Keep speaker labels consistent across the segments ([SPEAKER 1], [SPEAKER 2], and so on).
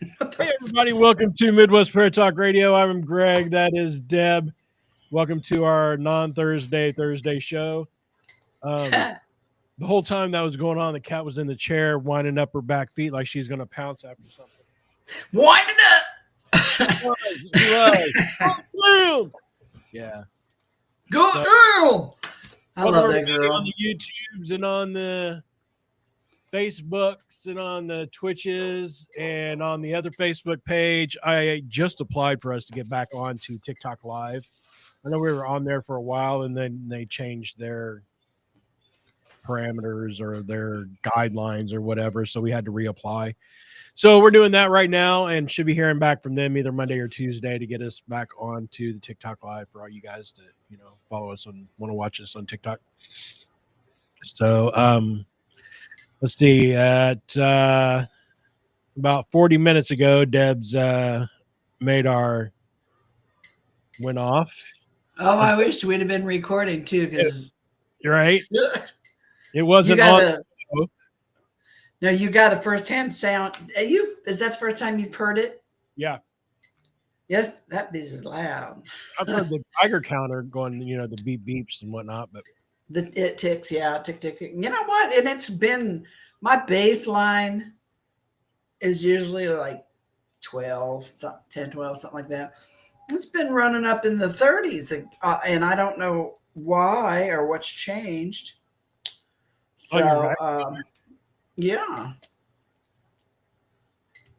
[SPEAKER 1] Hey, everybody, welcome to Midwest Prayer Talk Radio. I'm Greg. That is Deb. Welcome to our Thursday show. The whole time that was going on, the cat was in the chair, winding up her back feet like she's going to pounce after something.
[SPEAKER 2] Winding up.
[SPEAKER 1] She was. Oh, yeah.
[SPEAKER 2] Good girl. I love that girl.
[SPEAKER 1] On the YouTubes and on the Facebooks and on the Twitches and on the other Facebook page. I just applied for us to get back on to TikTok Live. I know we were on there for a while, and then they changed their parameters or their guidelines or whatever, so we had to reapply. So we're doing that right now and should be hearing back from them either Monday or Tuesday to get us back on to the TikTok Live for all you guys to, follow us and want to watch us on TikTok. So let's see. At about 40 minutes ago, Deb's went off.
[SPEAKER 2] Oh, I wish we'd have been recording too, because
[SPEAKER 1] you're right. It wasn't on.
[SPEAKER 2] No, you got a first-hand sound. Is that the first time you've heard it?
[SPEAKER 1] Yeah.
[SPEAKER 2] Yes, that bitch is loud.
[SPEAKER 1] I've heard the Geiger counter going, the beep beeps and whatnot, but
[SPEAKER 2] it ticks, yeah, tick, tick, tick. You know what? And it's been, my baseline is usually like 12, 10, 12, something like that. It's been running up in the 30s, and I don't know why or what's changed. So, yeah.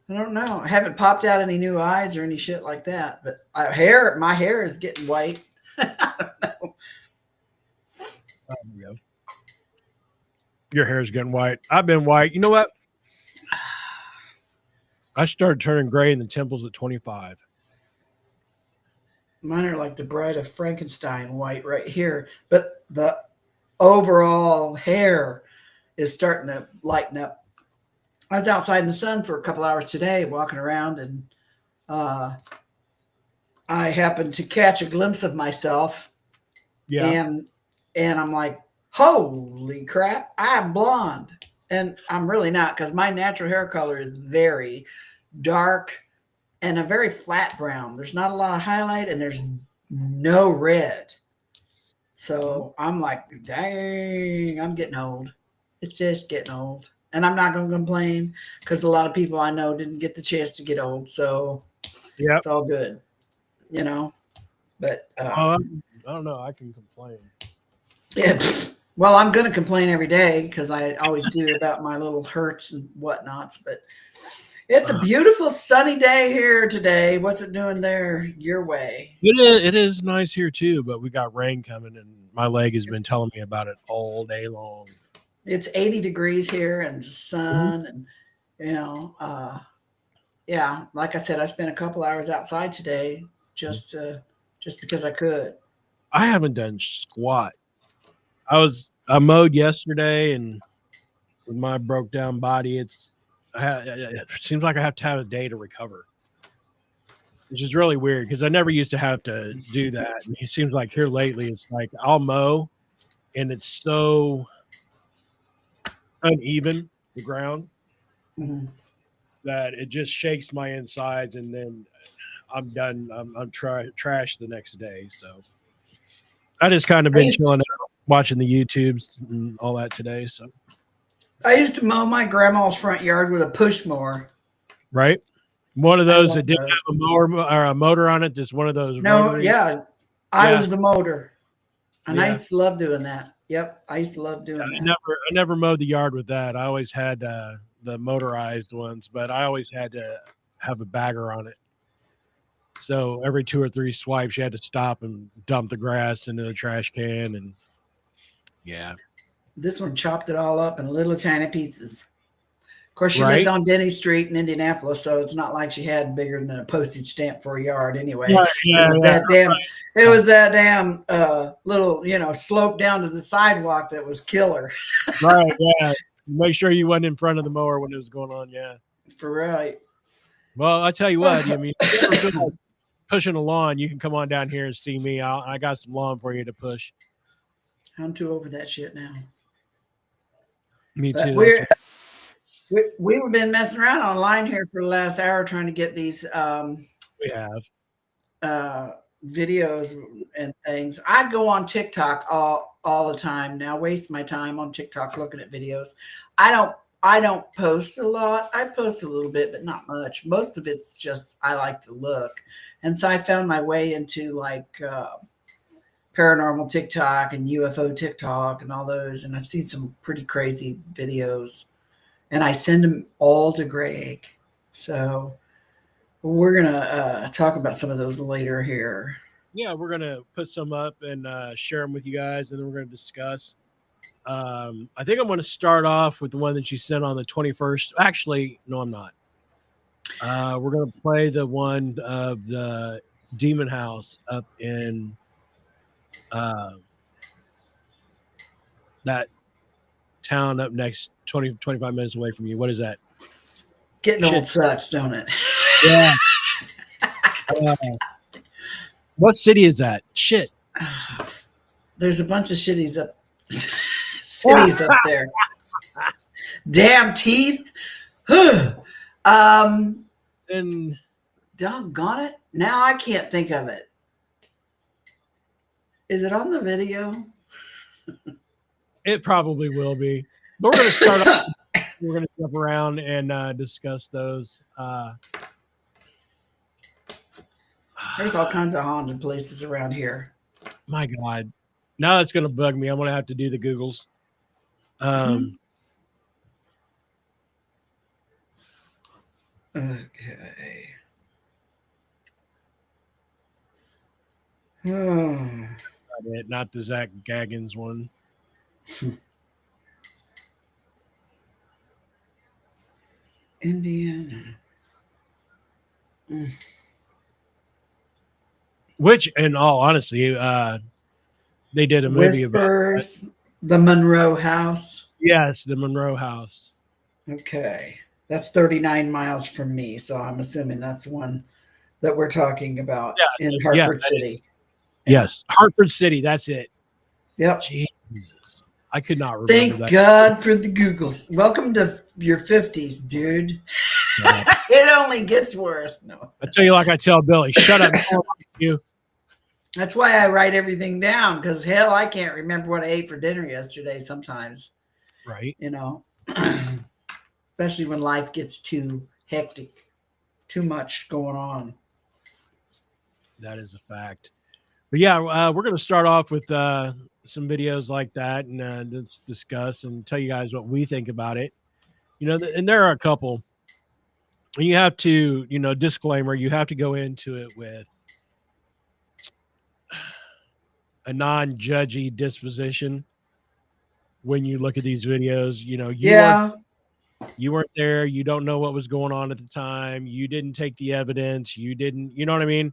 [SPEAKER 2] I don't know. I haven't popped out any new eyes or any shit like that, but my hair is getting white. I don't know.
[SPEAKER 1] Your hair's getting white. I've been white. You know what? I started turning gray in the temples at 25.
[SPEAKER 2] Mine are like the Bride of Frankenstein white right here, but the overall hair is starting to lighten up. I was outside in the sun for a couple hours today, walking around, and I happened to catch a glimpse of myself.
[SPEAKER 1] Yeah.
[SPEAKER 2] And I'm like, holy crap, I'm blonde. And I'm really not, because my natural hair color is very dark and a very flat brown. There's not a lot of highlight, and there's no red. So I'm like, dang, I'm getting old. It's just getting old. And I'm not going to complain, because a lot of people I know didn't get the chance to get old. So
[SPEAKER 1] yeah,
[SPEAKER 2] it's all good, But
[SPEAKER 1] I don't know. I can complain.
[SPEAKER 2] Yeah. Well, I'm going to complain every day, because I always do about my little hurts and whatnots. But it's a beautiful sunny day here today. What's it doing there your way?
[SPEAKER 1] It is nice here too, but we got rain coming, and my leg has been telling me about it all day long.
[SPEAKER 2] It's 80 degrees here and sun, and yeah, like I said, I spent a couple hours outside today just because I could.
[SPEAKER 1] I haven't done squat. I mowed yesterday, and with my broke down body, it seems like I have to have a day to recover, which is really weird, because I never used to have to do that. And it seems like here lately, it's like I'll mow, and it's so uneven, the ground, that it just shakes my insides, and then I'm done. I'm trash the next day. So I just kind of been chilling out, watching the YouTubes and all that today. So
[SPEAKER 2] I used to mow my grandma's front yard with a push mower.
[SPEAKER 1] Right. One of those that didn't have a mower or a motor on it, just one of those.
[SPEAKER 2] No,
[SPEAKER 1] rotary.
[SPEAKER 2] yeah. I was the motor. And I used to love doing that. Yep. I used to love doing that.
[SPEAKER 1] I never mowed the yard with that. I always had the motorized ones, but I always had to have a bagger on it. So every 2 or 3 swipes, you had to stop and dump the grass into the trash can. And yeah.
[SPEAKER 2] This one chopped it all up in little tiny pieces. Of course, she lived on Denny Street in Indianapolis, so it's not like she had bigger than a postage stamp for a yard anyway.
[SPEAKER 1] Right,
[SPEAKER 2] it was that damn little, slope down to the sidewalk that was killer.
[SPEAKER 1] Right, yeah. Make sure you went in front of the mower when it was going on, yeah.
[SPEAKER 2] For right.
[SPEAKER 1] Well, I tell you what, I mean, if you ever feel like pushing a lawn, you can come on down here and see me. I got some lawn for you to push.
[SPEAKER 2] I'm too over that shit now.
[SPEAKER 1] Me too.
[SPEAKER 2] We've been messing around online here for the last hour trying to get these
[SPEAKER 1] We have.
[SPEAKER 2] videos and things. I go on TikTok all the time now. Waste my time on TikTok looking at videos. I don't post a lot. I post a little bit, but not much. Most of it's just I like to look, and so I found my way into like paranormal TikTok and UFO TikTok and all those, and I've seen some pretty crazy videos, and I send them all to Greg. So we're gonna talk about some of those later here.
[SPEAKER 1] Yeah, we're gonna put some up and share them with you guys, and then we're gonna discuss. I think I'm gonna start off with the one that you sent on the 21st. Actually, no, I'm not. We're gonna play the one of the demon house up in that town up next 25 minutes away from you. What is that?
[SPEAKER 2] Getting
[SPEAKER 1] Shit.
[SPEAKER 2] old sucks, don't it?
[SPEAKER 1] Yeah. What city is that? Shit.
[SPEAKER 2] There's a bunch of cities up there. Damn teeth.
[SPEAKER 1] And
[SPEAKER 2] Doggone it. Now I can't think of it. Is it on the video?
[SPEAKER 1] it probably will be. But we're gonna start off. We're gonna jump around and discuss those.
[SPEAKER 2] There's all kinds of haunted places around here.
[SPEAKER 1] My God. Now that's going to bug me. I'm going to have to do the Googles.
[SPEAKER 2] Okay. Oh.
[SPEAKER 1] Not the Zach Gaggins one.
[SPEAKER 2] Indiana.
[SPEAKER 1] Which, in all honesty, they did a movie
[SPEAKER 2] Whispers, about the Monroe House.
[SPEAKER 1] Yes, the Monroe House.
[SPEAKER 2] Okay. That's 39 miles from me, so I'm assuming that's the one that we're talking about in Hartford City.
[SPEAKER 1] Yes, Hartford City, that's it.
[SPEAKER 2] Yep.
[SPEAKER 1] Jesus. I could not remember
[SPEAKER 2] Thank
[SPEAKER 1] that.
[SPEAKER 2] God for the Googles. Welcome to your 50s, dude. Yeah. It only gets worse. No.
[SPEAKER 1] I tell you like I tell Billy, shut up. You.
[SPEAKER 2] That's why I write everything down, because hell, I can't remember what I ate for dinner yesterday sometimes.
[SPEAKER 1] Right.
[SPEAKER 2] You know, especially when life gets too hectic, too much going on.
[SPEAKER 1] That is a fact. But yeah, we're going to start off with some videos like that and let's discuss and tell you guys what we think about it. You know, and there are a couple. You have to, disclaimer, you have to go into it with a non-judgy disposition when you look at these videos. You weren't there, you don't know what was going on at the time, you didn't take the evidence, you know what I mean?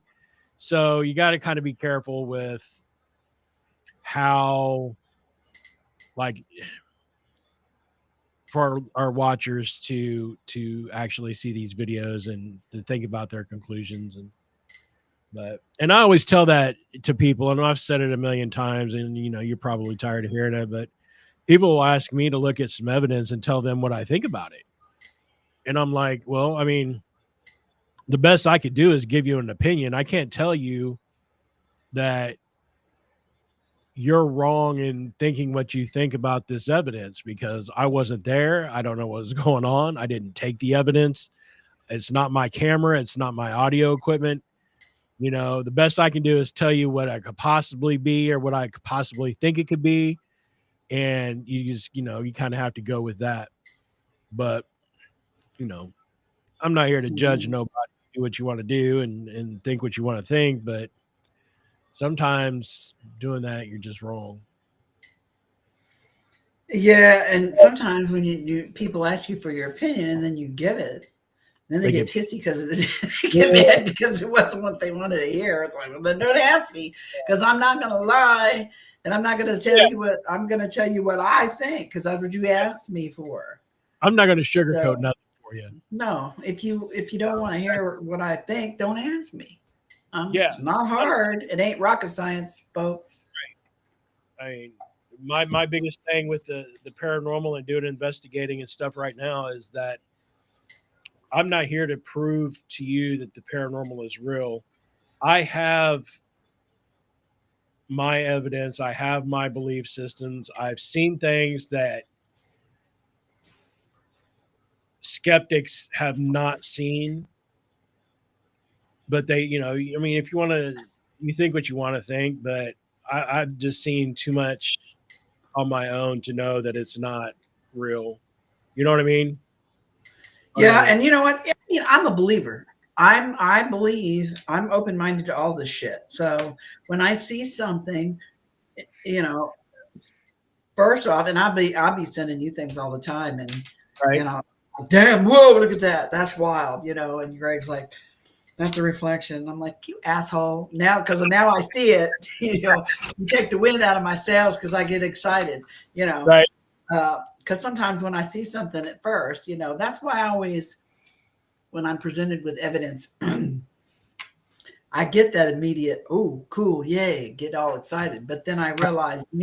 [SPEAKER 1] So you got to kind of be careful with how, like, for our watchers to actually see these videos and to think about their conclusions. And I always tell that to people, and I've said it a million times, and you're probably tired of hearing it, but people will ask me to look at some evidence and tell them what I think about it. And I'm like, well, I mean, the best I could do is give you an opinion. I can't tell you that you're wrong in thinking what you think about this evidence, because I wasn't there. I don't know what was going on. I didn't take the evidence. It's not my camera. It's not my audio equipment. The best I can do is tell you what I could possibly be or what I could possibly think it could be. And you just, you kind of have to go with that. But, I'm not here to judge nobody. Do what you want to do and think what you want to think. But sometimes doing that, you're just wrong.
[SPEAKER 2] Yeah. And sometimes when people ask you for your opinion and then you give it, then they get pissy because they get mad because it wasn't what they wanted to hear. It's like, well, then don't ask me, because I'm not going to lie, and I'm not going to tell you what I'm going to tell you what I think, because that's what you asked me for.
[SPEAKER 1] I'm not going to sugarcoat nothing for you.
[SPEAKER 2] No, if you don't want to hear what I think, don't ask me. It's not hard. It ain't rocket science, folks.
[SPEAKER 1] Right. I mean, my biggest thing with the paranormal and doing investigating and stuff right now is that I'm not here to prove to you that the paranormal is real. I have my evidence, I have my belief systems. I've seen things that skeptics have not seen, but they, I mean, if you want to, you think what you want to think, but I've just seen too much on my own to know that it's not real. You know what I mean?
[SPEAKER 2] Yeah, and you know what? I mean, I'm a believer. I believe I'm open minded to all this shit. So when I see something, you know, first off, and I'll be sending you things all the time, and
[SPEAKER 1] Right.
[SPEAKER 2] you know, damn, whoa, look at that, that's wild, and Greg's like, that's a reflection. I'm like, you asshole. Now, because now I see it, you take the wind out of my sails because I get excited,
[SPEAKER 1] Right.
[SPEAKER 2] Because sometimes when I see something at first, that's why I always, when I'm presented with evidence, I get that immediate, oh, cool, yay, get all excited. But then I realize you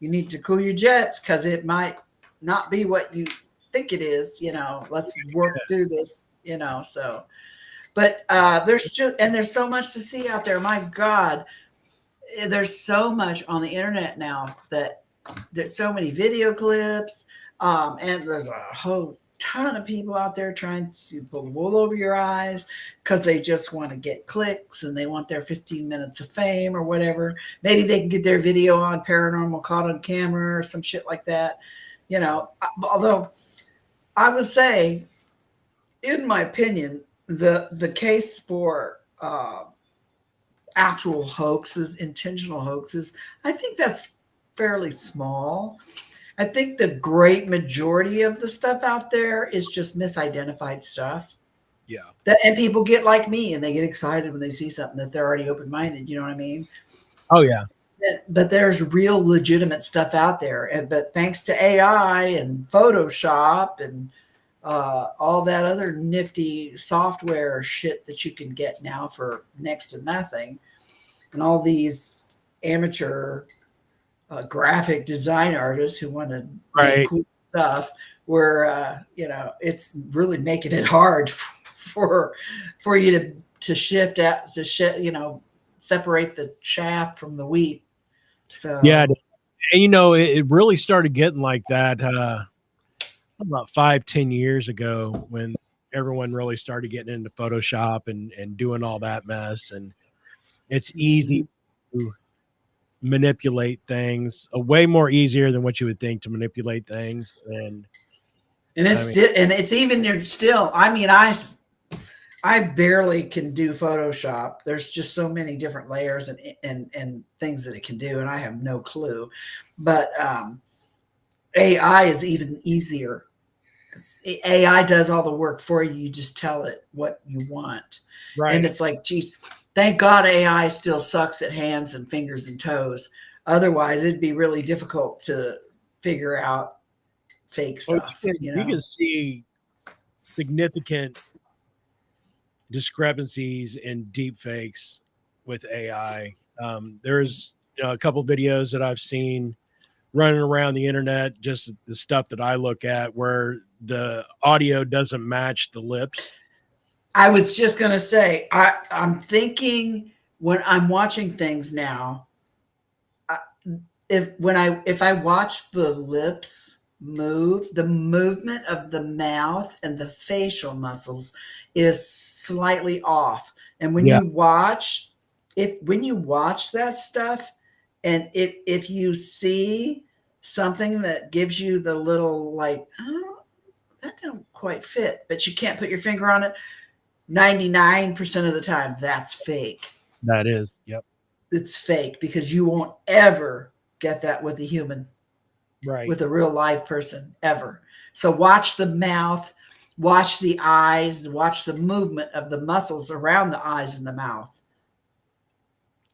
[SPEAKER 2] need to cool your jets because it might not be what you think it is. Let's work through this. So. But there's so much to see out there. My God, there's so much on the internet now that there's so many video clips, and there's a whole ton of people out there trying to pull the wool over your eyes because they just want to get clicks and they want their 15 minutes of fame or whatever. Maybe they can get their video on Paranormal Caught on Camera or some shit like that. Although I would say, in my opinion, the case for actual hoaxes, intentional hoaxes, I think that's fairly small. I think the great majority of the stuff out there is just misidentified stuff.
[SPEAKER 1] Yeah.
[SPEAKER 2] And people get like me and they get excited when they see something that they're already open-minded. You know what I mean?
[SPEAKER 1] Oh yeah.
[SPEAKER 2] But there's real legitimate stuff out there. But thanks to AI and Photoshop and all that other nifty software shit that you can get now for next to nothing, and all these amateur graphic design artists who want to make cool stuff, where it's really making it hard for you to shift out to separate the chaff from the wheat. So
[SPEAKER 1] yeah, and it really started getting like that about 5-10 years ago when everyone really started getting into Photoshop and doing all that mess, and it's easy to manipulate things, way more easier than what you would think to manipulate things. And
[SPEAKER 2] it's even still, I mean, I barely can do Photoshop. There's just so many different layers and things that it can do, and I have no clue. But AI is even easier. AI does all the work for you. You just tell it what you want.
[SPEAKER 1] right.
[SPEAKER 2] And it's like, geez, thank God AI still sucks at hands and fingers and toes. Otherwise, it'd be really difficult to figure out fake stuff.
[SPEAKER 1] You can see significant discrepancies in deep fakes with AI. There's a couple videos that I've seen running around the internet, just the stuff that I look at, where the audio doesn't match the lips.
[SPEAKER 2] I was just going to say, I'm thinking when I'm watching things now, if I watch the lips move, the movement of the mouth and the facial muscles is slightly off. And when you watch that stuff, and if you see something that gives you the little like, oh, that don't quite fit, but you can't put your finger on it, 99% of the time that's fake.
[SPEAKER 1] That is, yep.
[SPEAKER 2] It's fake because you won't ever get that with a human,
[SPEAKER 1] right?
[SPEAKER 2] With a real live person, ever. So watch the mouth, watch the eyes, watch the movement of the muscles around the eyes and the mouth.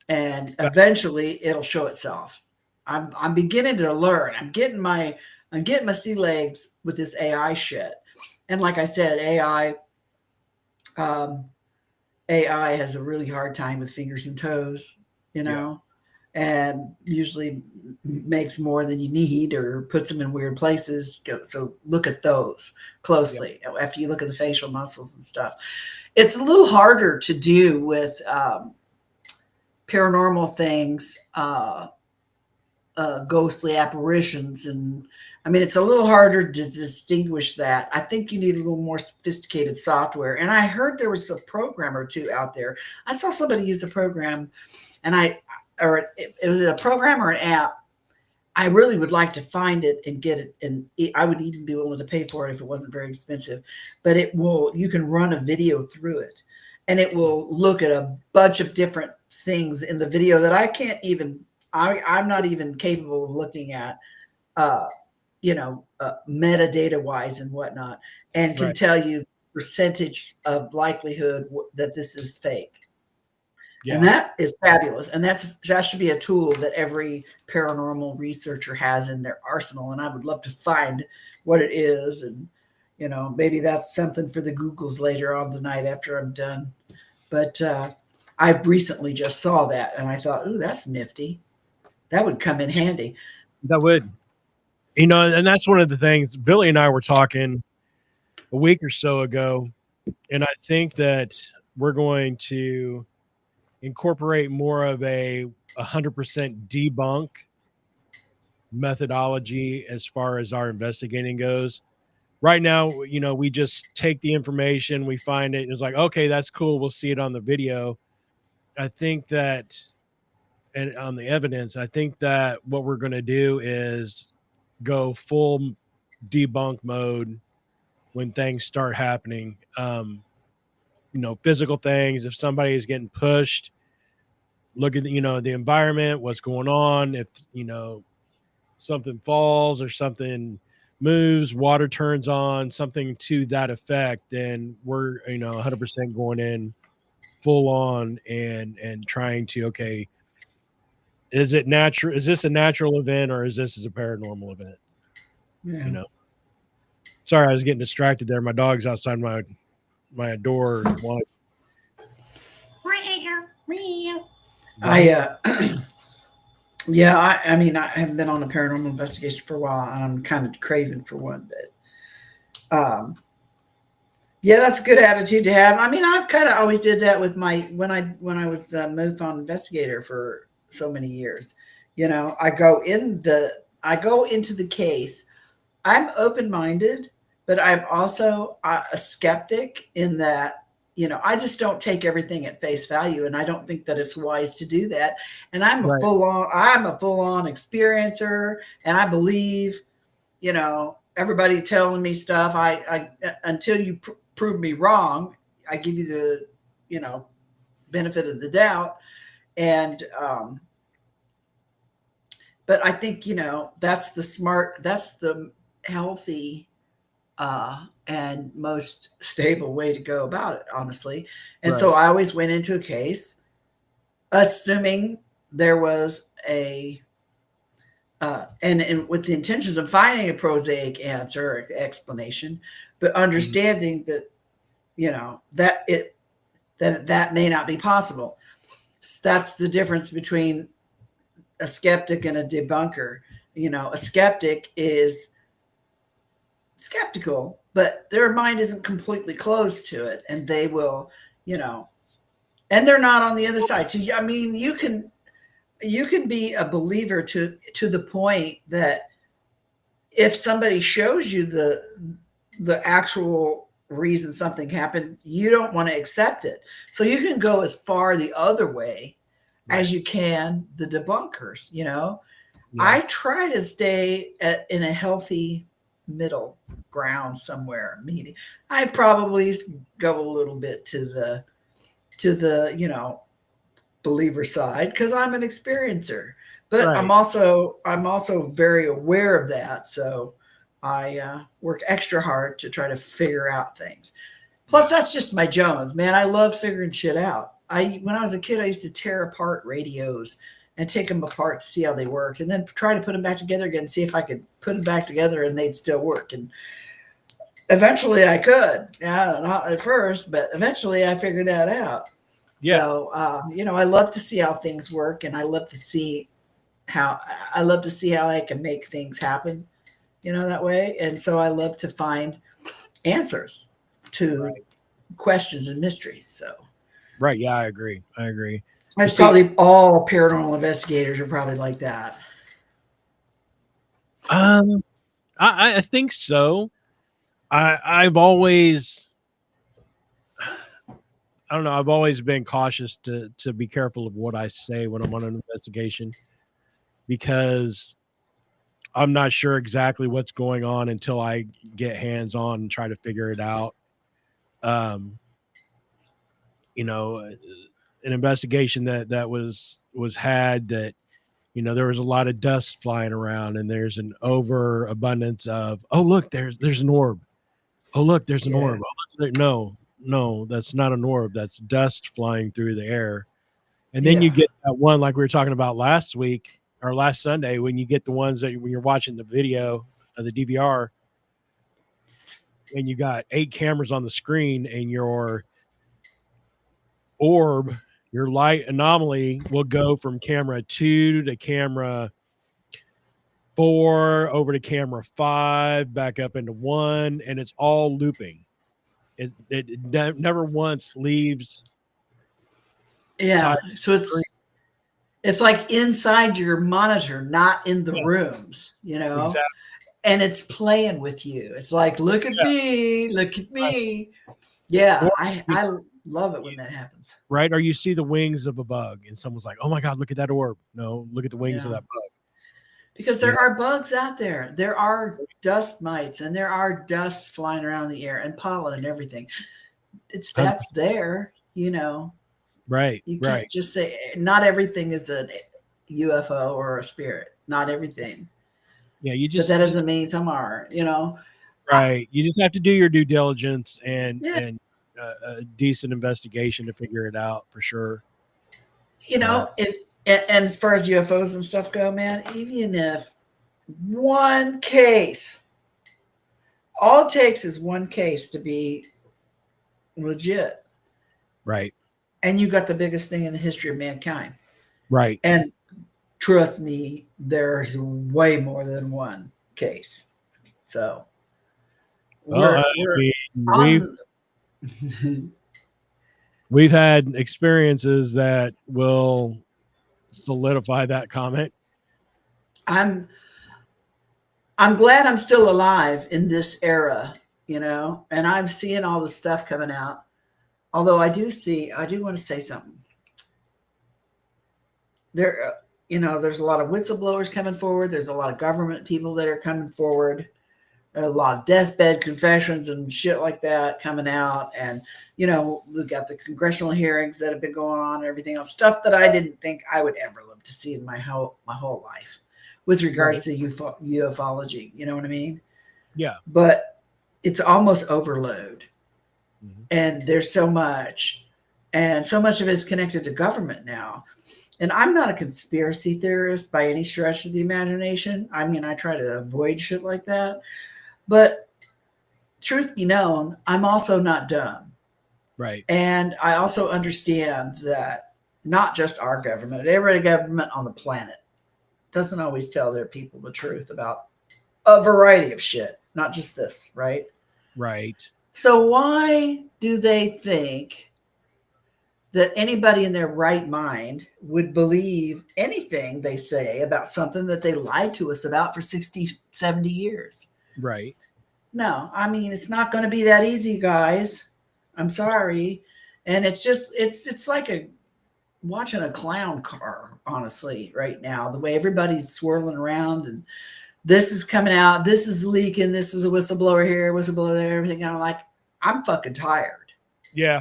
[SPEAKER 2] And eventually it'll show itself. I'm beginning to learn. I'm getting my sea legs with this AI shit. And like I said, AI has a really hard time with fingers and toes, and usually makes more than you need or puts them in weird places. So look at those closely after you look at the facial muscles and stuff. It's a little harder to do with paranormal things, ghostly apparitions. And I mean, it's a little harder to distinguish that. I think you need a little more sophisticated software. And I heard there was a program or two out there. I saw somebody use a program, and it was a program or an app. I really would like to find it and get it. And I would even be willing to pay for it if it wasn't very expensive, but you can run a video through it, and it will look at a bunch of different things in the video that I can't even, I'm not even capable of looking at, metadata wise and whatnot, and can tell you percentage of likelihood that this is fake. Yeah. And that is fabulous. And that should be a tool that every paranormal researcher has in their arsenal. And I would love to find what it is. And, maybe that's something for the Googles later on tonight after I'm done. But I recently just saw that, and I thought, ooh, that's nifty. That would come in handy.
[SPEAKER 1] That would. And that's one of the things Billy and I were talking a week or so ago. And I think that we're going to incorporate more of a 100% debunk methodology as far as our investigating goes. Right now, we just take the information, we find it, and it's like, okay, that's cool. We'll see it on the video. I think that, and on the evidence, I think that what we're going to do is go full debunk mode when things start happening. Physical things. If somebody is getting pushed, look at the environment, what's going on. If something falls or something moves, water turns on, something to that effect, then we're 100% going in full on and trying to, okay, is it natural? Is this a natural event, or is this a paranormal event? Yeah. Sorry, I was getting distracted there. My dog's outside my door.
[SPEAKER 2] I haven't been on a paranormal investigation for a while, and I'm kind of craving for one. But that's a good attitude to have. I mean, I've kind of always did that with when I was a MUFON investigator for so many years. I go into the case. I'm open-minded, but I'm also a skeptic in that. I just don't take everything at face value, and I don't think that it's wise to do that. And I'm a full-on experiencer, and I believe, everybody telling me stuff. I until you prove me wrong, I give you the, benefit of the doubt. And but I think that's the healthy and most stable way to go about it, honestly. And so I always went into a case assuming there was a and with the intentions of finding a prosaic answer or explanation, but understanding that that may not be possible. That's the difference between a skeptic and a debunker. A skeptic is skeptical, but their mind isn't completely closed to it, and they will, and they're not on the other side too. I mean, you can be a believer to the point that if somebody shows you the actual reason something happened, you don't want to accept it. So you can go as far the other way as you can the debunkers. I try to stay in a healthy middle ground somewhere. Meaning, I probably go a little bit to the believer side because I'm an experiencer, but I'm also very aware of that. So I work extra hard to try to figure out things. Plus, that's just my Jones, man. I love figuring shit out. When I was a kid, I used to tear apart radios and take them apart to see how they worked, and then try to put them back together again and see if I could put them back together and they'd still work. And eventually I could. Yeah, not at first, but eventually I figured that out.
[SPEAKER 1] Yeah.
[SPEAKER 2] So, I love to see how things work, and I love to see how I can make things happen, that way. And so I love to find answers to
[SPEAKER 1] Right.
[SPEAKER 2] questions and mysteries. So
[SPEAKER 1] Right. Yeah, I agree. I agree. Well,
[SPEAKER 2] that's
[SPEAKER 1] see,
[SPEAKER 2] probably all paranormal investigators are probably like that.
[SPEAKER 1] um, I think so. I've always, I don't know. I've always been cautious to be careful of what I say when I'm on an investigation, because I'm not sure exactly what's going on until I get hands on and try to figure it out. Um, you know, an investigation that was had that, there was a lot of dust flying around, and there's an overabundance of, oh look, there's an orb. Oh look, there's an
[SPEAKER 2] Yeah.
[SPEAKER 1] orb. Oh, look, no, that's not an orb. That's dust flying through the air. And then you
[SPEAKER 2] Yeah.
[SPEAKER 1] get that one like we were talking about last week or last Sunday, when you get the ones that when you're watching the video of the DVR and you got 8 cameras on the screen, and your orb, your light anomaly will go from camera 2 to camera 4 over to camera 5 back up into 1, and it's all looping. It never once leaves side
[SPEAKER 2] Yeah. So
[SPEAKER 1] screen.
[SPEAKER 2] it's like inside your monitor, not in the
[SPEAKER 1] Yeah,
[SPEAKER 2] rooms,
[SPEAKER 1] exactly.
[SPEAKER 2] and it's playing with you. It's like, look at
[SPEAKER 1] Yeah,
[SPEAKER 2] me, look at
[SPEAKER 1] right.
[SPEAKER 2] me. Yeah,
[SPEAKER 1] Or you,
[SPEAKER 2] I love it when that happens.
[SPEAKER 1] right, or you see the wings of a bug, and someone's like, "Oh my god, look at that orb." No, look at the wings of
[SPEAKER 2] Yeah.
[SPEAKER 1] that bug.
[SPEAKER 2] Because
[SPEAKER 1] You
[SPEAKER 2] there
[SPEAKER 1] know,
[SPEAKER 2] are bugs out there. There are dust mites, and there are dust flying around the air, and pollen and everything.
[SPEAKER 1] hun-
[SPEAKER 2] That's there.
[SPEAKER 1] right,
[SPEAKER 2] You can't
[SPEAKER 1] right.
[SPEAKER 2] just say not everything is a UFO or a spirit. Not everything,
[SPEAKER 1] Yeah,
[SPEAKER 2] but that doesn't mean some are. I,
[SPEAKER 1] right. You just have to do your due diligence
[SPEAKER 2] yeah,
[SPEAKER 1] and a decent investigation to figure it out for sure. But
[SPEAKER 2] if and as far as UFOs and stuff go, man, even if one case, all it takes is one case to be legit,
[SPEAKER 1] right,
[SPEAKER 2] and you got the biggest thing in the history of mankind.
[SPEAKER 1] right.
[SPEAKER 2] And trust me, there's way more than one case. So
[SPEAKER 1] Well,
[SPEAKER 2] we're
[SPEAKER 1] mean,
[SPEAKER 2] on.
[SPEAKER 1] we've had experiences that will solidify that comment.
[SPEAKER 2] I'm I'm glad I'm still alive in this era, and I'm seeing all the stuff coming out. Although I do want to say something. There, there's a lot of whistleblowers coming forward. There's a lot of government people that are coming forward. A lot of deathbed confessions and shit like that coming out. And, we've got the congressional hearings that have been going on and everything else, stuff that I didn't think I would ever live to see in my whole life with regards
[SPEAKER 1] Right.
[SPEAKER 2] to ufology. You know what I mean?
[SPEAKER 1] Yeah.
[SPEAKER 2] But it's almost overload.
[SPEAKER 1] Mm-hmm.
[SPEAKER 2] And there's so much. And so much of it is connected to government now. And I'm not a conspiracy theorist by any stretch of the imagination. I mean, I try to avoid shit like that. But truth be known, I'm also not dumb.
[SPEAKER 1] Right.
[SPEAKER 2] And I also understand that not just our government, every government on the planet doesn't always tell their people the truth about a variety of shit, not just this, right?
[SPEAKER 1] Right.
[SPEAKER 2] So why do they think that anybody in their right mind would believe anything they say about something that they lied to us about for 60, 70 years?
[SPEAKER 1] Right.
[SPEAKER 2] No, I mean, it's not going to be that easy, guys. I'm sorry. And it's like watching a clown car, honestly, right now, the way everybody's swirling around, and this is coming out, this is leaking, this is a whistleblower here, whistleblower there, everything. And I'm like, I'm fucking tired.
[SPEAKER 1] Yeah.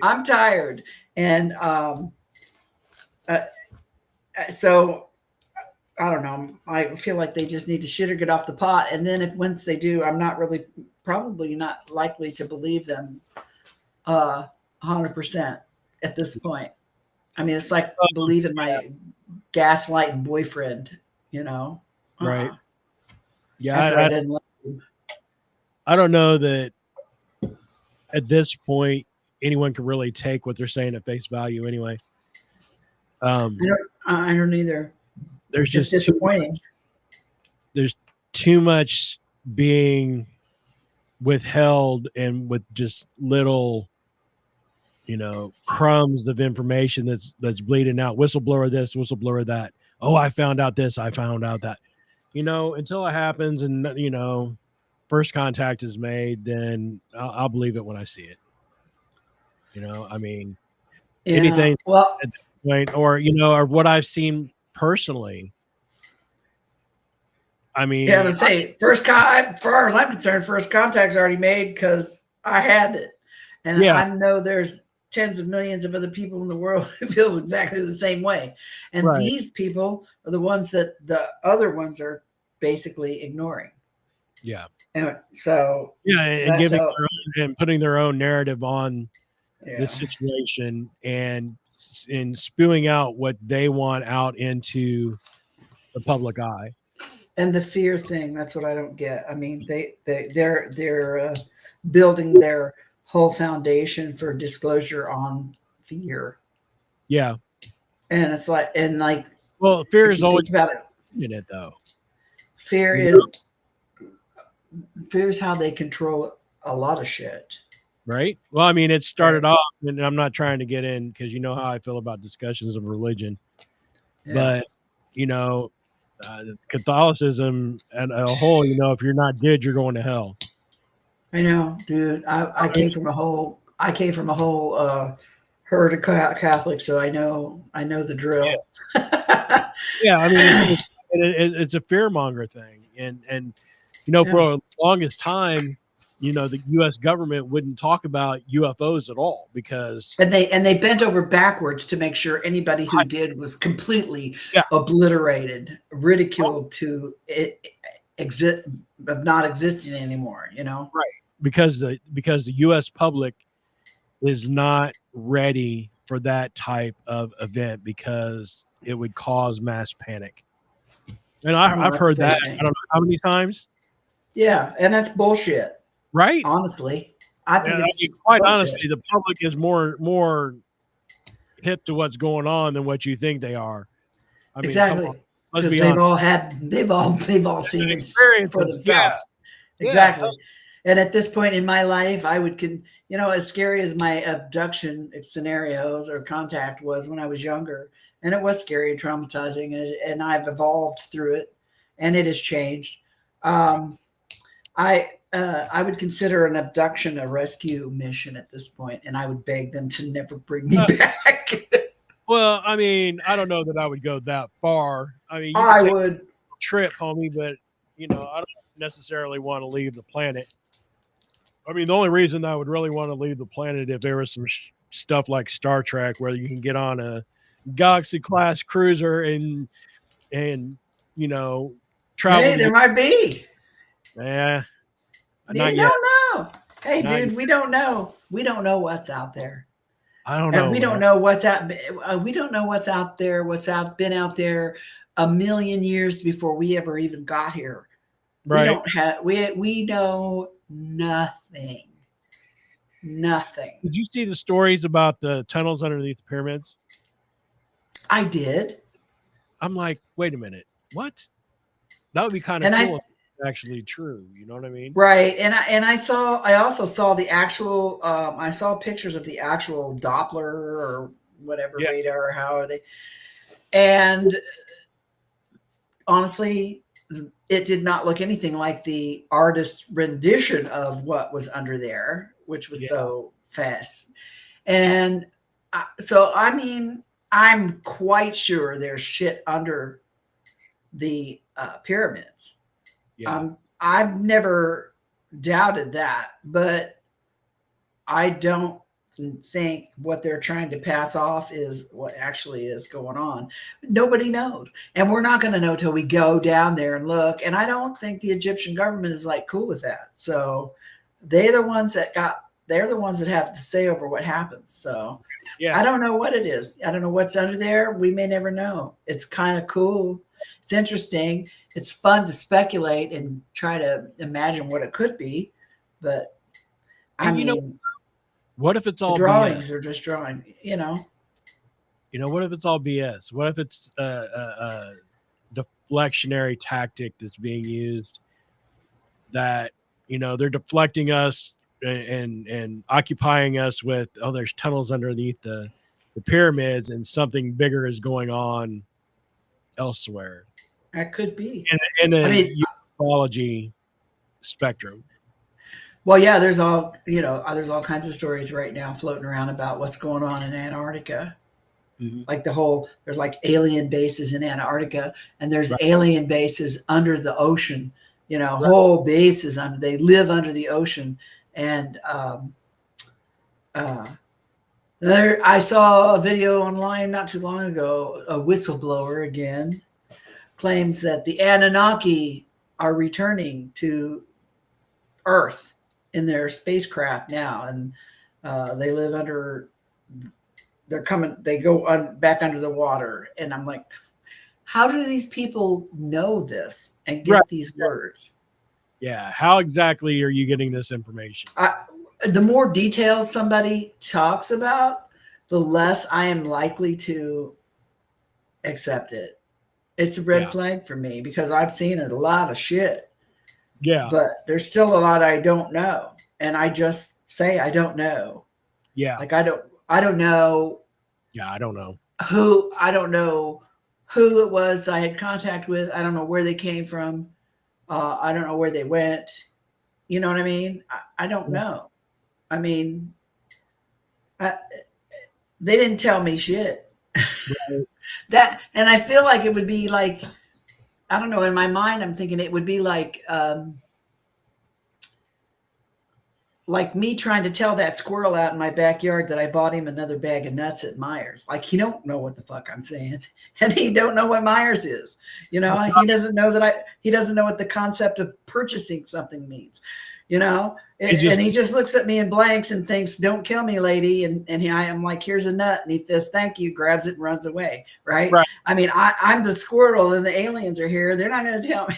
[SPEAKER 2] I'm tired. And so I don't know. I feel like they just need to shit or get off the pot. And then once they do, I'm probably not likely to believe them 100% at this point. I mean, it's like believing my gaslighting boyfriend,
[SPEAKER 1] Right. Yeah.
[SPEAKER 2] after I didn't like him.
[SPEAKER 1] I don't know that at this point anyone can really take what they're saying at face value anyway.
[SPEAKER 2] I don't either.
[SPEAKER 1] There's
[SPEAKER 2] It's
[SPEAKER 1] just
[SPEAKER 2] disappointing.
[SPEAKER 1] there's too much being withheld and with just little, crumbs of information that's bleeding out. Whistleblower this, whistleblower that. Oh, I found out this, I found out that. Until it happens and first contact is made, then I'll believe it when I see it. I mean,
[SPEAKER 2] Yeah.
[SPEAKER 1] anything
[SPEAKER 2] Well,
[SPEAKER 1] at this point, or what I've seen personally. I mean,
[SPEAKER 2] yeah, I would say as far as I'm concerned, first contact's already made because I had it, and
[SPEAKER 1] Yeah.
[SPEAKER 2] I know there's tens of millions of other people in the world who feel exactly the same way, and
[SPEAKER 1] Right.
[SPEAKER 2] these people are the ones that the other ones are basically ignoring.
[SPEAKER 1] Yeah.
[SPEAKER 2] And so
[SPEAKER 1] And
[SPEAKER 2] that's
[SPEAKER 1] giving
[SPEAKER 2] how-
[SPEAKER 1] their own, and putting their own narrative on
[SPEAKER 2] yeah.
[SPEAKER 1] this situation and spewing out what they want out into the public eye.
[SPEAKER 2] And the fear thing, that's what I don't get. I mean, they're building their whole foundation for disclosure on fear.
[SPEAKER 1] Yeah.
[SPEAKER 2] And it's like,
[SPEAKER 1] Well, fear
[SPEAKER 2] if
[SPEAKER 1] is
[SPEAKER 2] you
[SPEAKER 1] always
[SPEAKER 2] think about it,
[SPEAKER 1] in it, though.
[SPEAKER 2] fear is how they control a lot of shit.
[SPEAKER 1] Right. Well, I mean, it started off, and I'm not trying to get in because you know how I feel about discussions of religion,
[SPEAKER 2] Yeah.
[SPEAKER 1] but Catholicism and a whole, if you're not good, you're going to hell.
[SPEAKER 2] I know, dude. I came from a whole herd of Catholics, so I know the drill.
[SPEAKER 1] Yeah, I mean, it's a fearmonger thing, and for the longest time, the U.S. government wouldn't talk about UFOs at all because
[SPEAKER 2] and they bent over backwards to make sure anybody who did was completely obliterated, ridiculed to exist of not existing anymore.
[SPEAKER 1] Right, because the U.S. public is not ready for that type of event because it would cause mass panic. And I've heard that I don't know how many times.
[SPEAKER 2] Yeah, and that's bullshit.
[SPEAKER 1] Right.
[SPEAKER 2] Honestly, I think it's
[SPEAKER 1] quite
[SPEAKER 2] bullshit.
[SPEAKER 1] honestly, the public is more hip to what's going on than what you think they are. I mean,
[SPEAKER 2] exactly, because they've all seen it for themselves.
[SPEAKER 1] Yeah.
[SPEAKER 2] Exactly. Yeah. And at this point in my life, I would as scary as my abduction scenarios or contact was when I was younger, and it was scary and traumatizing, and I've evolved through it, and it has changed. I would consider an abduction a rescue mission at this point, and I would beg them to never bring me back.
[SPEAKER 1] Well, I mean, I don't know that I would go that far. I mean,
[SPEAKER 2] I would
[SPEAKER 1] a trip, homie, but I don't necessarily want to leave the planet. I mean, the only reason I would really want to leave the planet if there was some stuff like Star Trek where you can get on a Galaxy class cruiser and travel.
[SPEAKER 2] Hey, there might be.
[SPEAKER 1] Yeah.
[SPEAKER 2] You don't know. Hey, dude, we don't know. We don't know what's out there.
[SPEAKER 1] I don't know.
[SPEAKER 2] We don't know what's out. We don't know what's out there. Been out there a million years before we ever even got here.
[SPEAKER 1] Right.
[SPEAKER 2] We don't have. We know nothing. Nothing.
[SPEAKER 1] Did you see the stories about the tunnels underneath the pyramids?
[SPEAKER 2] I did.
[SPEAKER 1] I'm like, wait a minute, what? That would be kind of cool. Actually true, you know what I mean?
[SPEAKER 2] Right. And I also saw the actual I saw pictures of the actual Doppler or whatever radar, how are they, and honestly it did not look anything like the artist's rendition of what was under there, which was so fast. And so I mean, I'm quite sure there's shit under the pyramids.
[SPEAKER 1] Yeah.
[SPEAKER 2] I've never doubted that, but I don't think what they're trying to pass off is what actually is going on. Nobody knows. And we're not going to know till we go down there and look. And I don't think the Egyptian government is cool with that. So they're the ones that have to say over what happens. So I don't know what it is. I don't know what's under there. We may never know. It's kind of cool. It's interesting. It's fun to speculate and try to imagine what it could be, but I mean,
[SPEAKER 1] What if it's
[SPEAKER 2] The
[SPEAKER 1] all
[SPEAKER 2] drawings
[SPEAKER 1] BS?
[SPEAKER 2] are just drawing, you know.
[SPEAKER 1] What if it's all BS? What if it's deflectionary tactic that's being used that they're deflecting us and occupying us with, oh, there's tunnels underneath the pyramids and something bigger is going on elsewhere
[SPEAKER 2] That could be.
[SPEAKER 1] in
[SPEAKER 2] I
[SPEAKER 1] a
[SPEAKER 2] mean,
[SPEAKER 1] ufology spectrum.
[SPEAKER 2] well, yeah, there's there's all kinds of stories right now floating around about what's going on in Antarctica.
[SPEAKER 1] Mhm.
[SPEAKER 2] Like there's like alien bases in Antarctica, and there's
[SPEAKER 1] Right,
[SPEAKER 2] alien bases under the ocean.
[SPEAKER 1] right.
[SPEAKER 2] Whole bases under. They live under the ocean, and uh, I saw a video online not too long ago. A whistleblower again claims that the Anunnaki are returning to Earth in their spacecraft now, and they live under. They're coming. They go back under the water, and I'm like, how do these people know this and
[SPEAKER 1] Right.
[SPEAKER 2] get these words?
[SPEAKER 1] Yeah. How exactly are you getting this information?
[SPEAKER 2] The more details somebody talks about, the less I am likely to accept it. It's a red
[SPEAKER 1] Yeah.
[SPEAKER 2] flag for me because I've seen a lot of shit,
[SPEAKER 1] Yeah.
[SPEAKER 2] but there's still a lot I don't know, and I just say I don't know.
[SPEAKER 1] Yeah.
[SPEAKER 2] Like I don't know
[SPEAKER 1] Yeah. I don't know.
[SPEAKER 2] I don't know who it was I had contact with. I don't know where they came from. I don't know where they went. You know what I mean? I don't know. I mean, they didn't tell me shit.
[SPEAKER 1] Right.
[SPEAKER 2] And I feel like it would be like, I don't know. In my mind, I'm thinking it would be like me trying to tell that squirrel out in my backyard that I bought him another bag of nuts at Myers. Like he don't know what the fuck I'm saying, and he don't know what Myers is. He doesn't know he doesn't know what the concept of purchasing something means. And he just looks at me in blanks and thinks, "Don't kill me, lady." And I'm like, "Here's a nut," and he says, "Thank you," grabs it and runs away. Right?
[SPEAKER 1] Right.
[SPEAKER 2] I mean, I'm the squirrel, and the aliens are here. They're not going to tell me.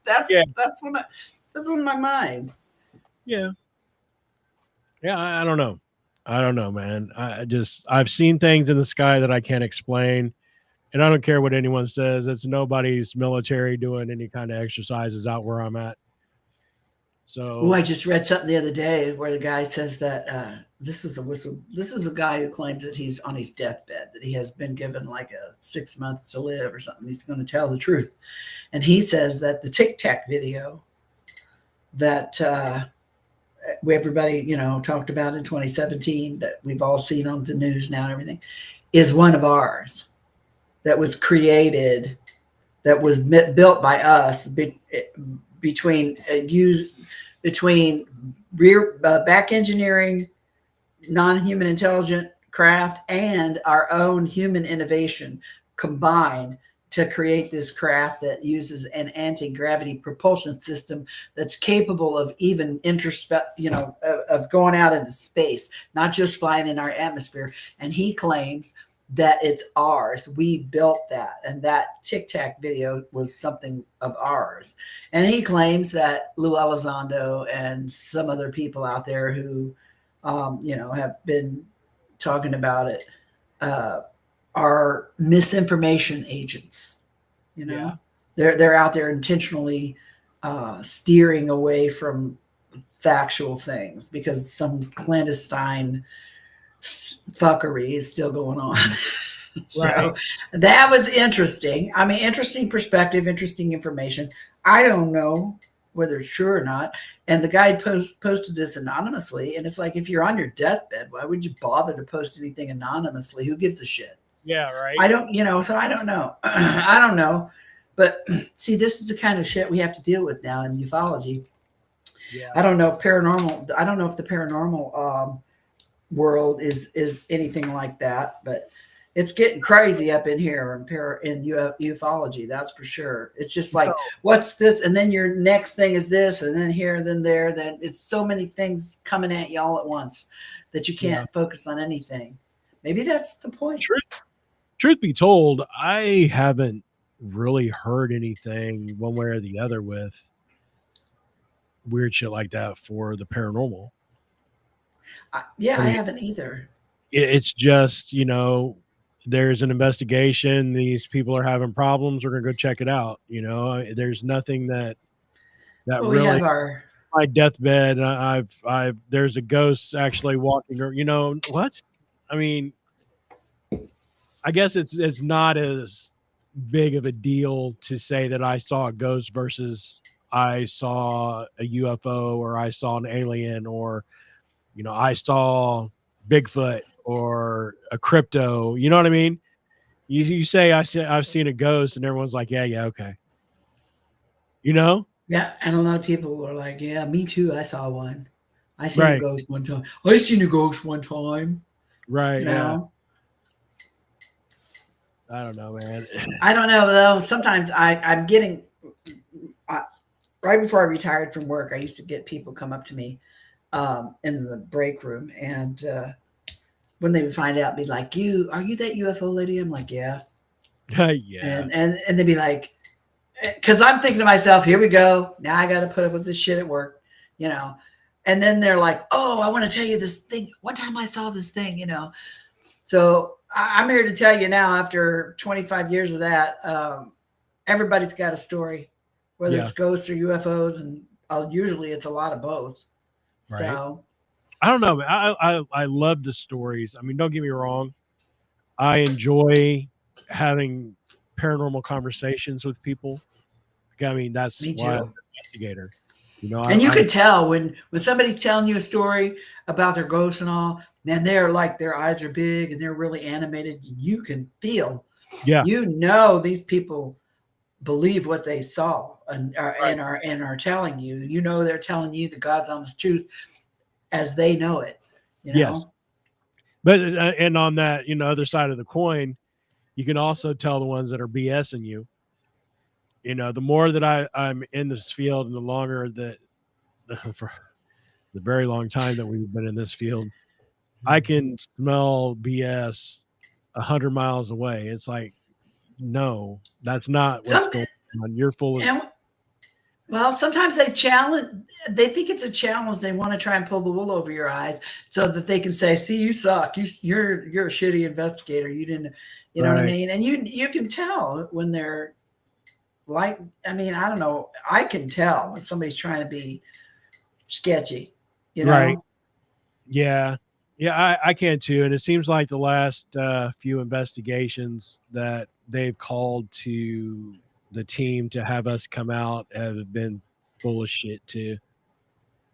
[SPEAKER 2] That's what my mind.
[SPEAKER 1] Yeah. Yeah, I don't know. I don't know, man. I've seen things in the sky that I can't explain, and I don't care what anyone says. It's nobody's military doing any kind of exercises out where I'm at.
[SPEAKER 2] Oh,
[SPEAKER 1] So
[SPEAKER 2] I just read something the other day where the guy says that this is a guy who claims that he's on his deathbed, that he has been given like 6 months to live or something. He's going to tell the truth, and he says that the Tic Tac video that everybody talked about in 2017 that we've all seen on the news now and everything is one of ours that was created, that was built by us between rear back engineering, non-human intelligent craft, and our own human innovation combined to create this craft that uses an anti-gravity propulsion system that's capable of even of going out into space, not just flying in our atmosphere. And he claims that it's ours. We built that, and that Tic Tac video was something of ours. And he claims that Lou Elizondo and some other people out there who, have been talking about it, are misinformation agents.
[SPEAKER 1] yeah,
[SPEAKER 2] They're out there intentionally steering away from factual things because some clandestine fuckery is still going on. So
[SPEAKER 1] right.
[SPEAKER 2] that was interesting. I mean, interesting perspective, interesting information. I don't know whether it's true or not. And the guy posted this anonymously. And it's like, if you're on your deathbed, why would you bother to post anything anonymously? Who gives a shit?
[SPEAKER 1] Yeah, right.
[SPEAKER 2] I don't, so I don't know. I don't know. But see, this is the kind of shit we have to deal with now in ufology.
[SPEAKER 1] Yeah.
[SPEAKER 2] I don't know if paranormal, I don't know if the paranormal world is anything like that, but it's getting crazy up in here in ufology. That's for sure. It's just like, what's this? And then your next thing is this, and then here, and then there. Then it's so many things coming at you all at once that you can't focus on anything. Maybe that's the point.
[SPEAKER 1] Truth be told, I haven't really heard anything one way or the other with weird shit like that for the paranormal.
[SPEAKER 2] Yeah,
[SPEAKER 1] I
[SPEAKER 2] I
[SPEAKER 1] mean,
[SPEAKER 2] haven't either.
[SPEAKER 1] it's just, there's an investigation. These people are having problems. We're gonna go check it out. There's nothing that
[SPEAKER 2] Well, we
[SPEAKER 1] really
[SPEAKER 2] have our
[SPEAKER 1] my deathbed. I've there's a ghost actually walking. Or what? I mean, I guess it's not as big of a deal to say that I saw a ghost versus I saw a UFO or I saw an alien or I saw Bigfoot or a crypto. You know what I mean? You say I've seen a ghost and everyone's like, yeah, yeah, okay. You know?
[SPEAKER 2] Yeah, and a lot of people are like, "Yeah, me too. I saw one. I seen a
[SPEAKER 1] Right.
[SPEAKER 2] ghost one time. I seen a ghost one time."
[SPEAKER 1] Right.
[SPEAKER 2] You
[SPEAKER 1] Yeah.
[SPEAKER 2] know,
[SPEAKER 1] I don't know, man.
[SPEAKER 2] I don't know though. Sometimes I'm getting uh, right before I retired from work. I used to get people come up to me in the break room, and when they would find out, be like, "You are you that UFO lady?" I'm like, "Yeah,"
[SPEAKER 1] Yeah.
[SPEAKER 2] and they'd be like, because I'm thinking to myself, here we go. Now I got to put up with this shit at work, you know. And then they're like, oh, I want to tell you this thing. One time I saw this thing, you know. So I'm here to tell you now, after 25 years of that, everybody's got a story, whether
[SPEAKER 1] Yeah.
[SPEAKER 2] it's ghosts or UFOs, and usually it's a lot of both.
[SPEAKER 1] Right.
[SPEAKER 2] So
[SPEAKER 1] I don't know, man. I love the stories. I mean, don't get me wrong. I enjoy having paranormal conversations with people. I mean, that's
[SPEAKER 2] me
[SPEAKER 1] why I'm an
[SPEAKER 2] too.
[SPEAKER 1] investigator.
[SPEAKER 2] And you
[SPEAKER 1] I
[SPEAKER 2] could tell when somebody's telling you a story about their ghosts and all, man, they're like their eyes are big and they're really animated. You can feel,
[SPEAKER 1] yeah,
[SPEAKER 2] you know, these people believe what they saw
[SPEAKER 1] right.
[SPEAKER 2] and are telling you. You know, they're telling you the God's honest truth as they know it. You
[SPEAKER 1] Yes.
[SPEAKER 2] know.
[SPEAKER 1] But and on that, other side of the coin, you can also tell the ones that are BSing you. The more that I'm in this field and the longer that for the very long time that we've been in this field, I can smell BS 100 miles away. It's like, no, that's not what's
[SPEAKER 2] Some
[SPEAKER 1] going on. You're full of
[SPEAKER 2] and well, sometimes they challenge. They think it's a challenge. They want to try and pull the wool over your eyes so that they can say, "See, you suck. You're a shitty investigator. You didn't, you know what I
[SPEAKER 1] right.
[SPEAKER 2] mean?" And you can tell when they're like, I mean, I don't know. I can tell when somebody's trying to be sketchy. You
[SPEAKER 1] Right.
[SPEAKER 2] know.
[SPEAKER 1] Yeah. Yeah, I can too. And it seems like the last few investigations that they've called to the team to have us come out have been full of shit too.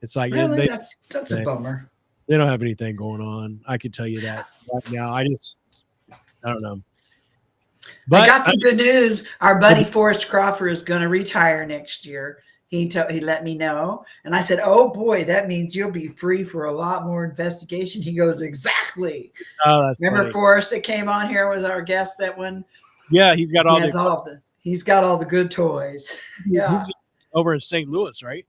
[SPEAKER 1] It's like
[SPEAKER 2] Really, that's a
[SPEAKER 1] they,
[SPEAKER 2] bummer.
[SPEAKER 1] they don't have anything going on. I can tell you that right now. I don't know.
[SPEAKER 2] I
[SPEAKER 1] But
[SPEAKER 2] got some good news. Our buddy Forrest Crawford is going to retire next year. He let me know, and I said, "Oh boy, that means you'll be free for a lot more investigation." He goes, "Exactly."
[SPEAKER 1] oh, that's
[SPEAKER 2] Remember
[SPEAKER 1] funny.
[SPEAKER 2] Forrest that came on here was our guest that one.
[SPEAKER 1] Yeah, he's got
[SPEAKER 2] He
[SPEAKER 1] all the
[SPEAKER 2] has
[SPEAKER 1] equipment.
[SPEAKER 2] he's got all the good toys. Yeah,
[SPEAKER 1] He's over in St. Louis, right?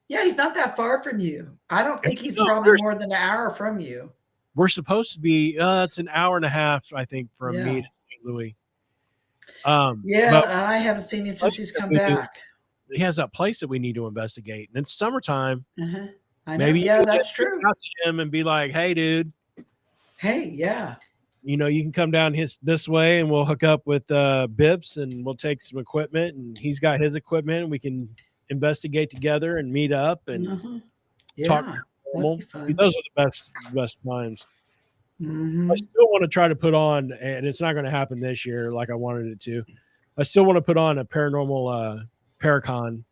[SPEAKER 2] yeah. He's not that far from you. I don't think he's
[SPEAKER 1] No,
[SPEAKER 2] probably more than an hour from you.
[SPEAKER 1] we're supposed to be it's an hour and a half, I think, from me
[SPEAKER 2] Yeah,
[SPEAKER 1] to St. Louis.
[SPEAKER 2] yeah.
[SPEAKER 1] But
[SPEAKER 2] I haven't seen him since he's come back.
[SPEAKER 1] he has that place that we need to investigate. And it's summertime.
[SPEAKER 2] Uh-huh. I know.
[SPEAKER 1] Maybe you
[SPEAKER 2] Yeah,
[SPEAKER 1] can
[SPEAKER 2] that's
[SPEAKER 1] reach
[SPEAKER 2] true.
[SPEAKER 1] out to him and be like, hey, dude,
[SPEAKER 2] Hey, yeah.
[SPEAKER 1] you can come down this way and we'll hook up with Bips and we'll take some equipment and he's got his equipment and we can investigate together and meet up and
[SPEAKER 2] Uh-huh.
[SPEAKER 1] talk
[SPEAKER 2] Yeah, that'd
[SPEAKER 1] paranormal.
[SPEAKER 2] be fun.
[SPEAKER 1] Those are the best times. I
[SPEAKER 2] Mhm.
[SPEAKER 1] still want to try to put on, and it's not going to happen this year like I wanted it to. I still want to put on a paranormal Paracon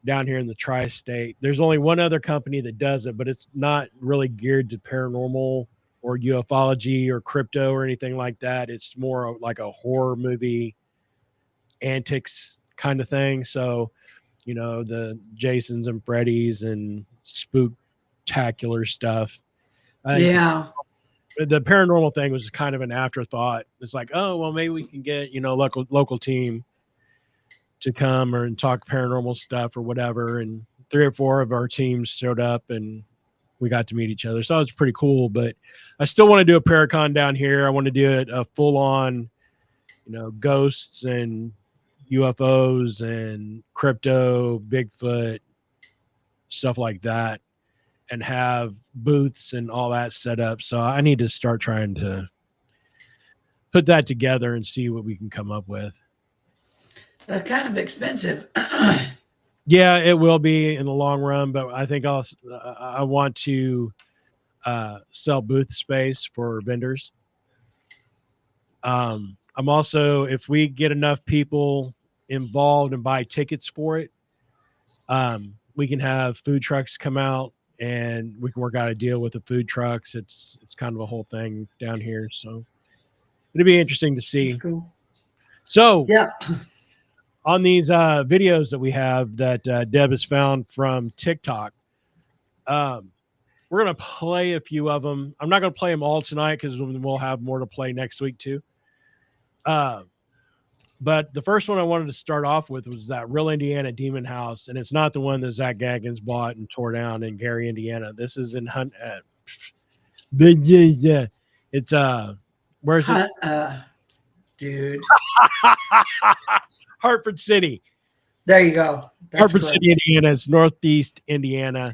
[SPEAKER 1] down here in the tri-state. There's only one other company that does it, but it's not really geared to paranormal or ufology or crypto or anything like that. It's more like a horror movie antics kind of thing. So, the Jasons and Freddys and spooktacular stuff. I think
[SPEAKER 2] Yeah.
[SPEAKER 1] the paranormal thing was kind of an afterthought. It's like, oh well, maybe we can get local team to come and talk paranormal stuff or whatever. And 3 or 4 of our teams showed up and we got to meet each other. So it was pretty cool. But I still want to do a Paracon down here. I want to do it a full on, ghosts and UFOs and crypto, Bigfoot, stuff like that. and have booths and all that set up. So I need to start trying to put that together and see what we can come up with.
[SPEAKER 2] They're kind of expensive.
[SPEAKER 1] Yeah, it will be in the long run, but I think I want to sell booth space for vendors. I'm also, if we get enough people involved and buy tickets for it, we can have food trucks come out and we can work out a deal with the food trucks. It's kind of a whole thing down here, so it'll be interesting to see.
[SPEAKER 2] That's cool.
[SPEAKER 1] So
[SPEAKER 2] Yeah.
[SPEAKER 1] on these videos that we have that Deb has found from TikTok, we're going to play a few of them. I'm not going to play them all tonight because we'll have more to play next week too. But the first one I wanted to start off with was that Real Indiana Demon House, and it's not the one that Zach Gaggins bought and tore down in Gary, Indiana. This is in Hunt. It's where's it?
[SPEAKER 2] Dude.
[SPEAKER 1] Hartford City.
[SPEAKER 2] There you go. That's
[SPEAKER 1] Hartford
[SPEAKER 2] correct.
[SPEAKER 1] City, Indiana. It's northeast Indiana.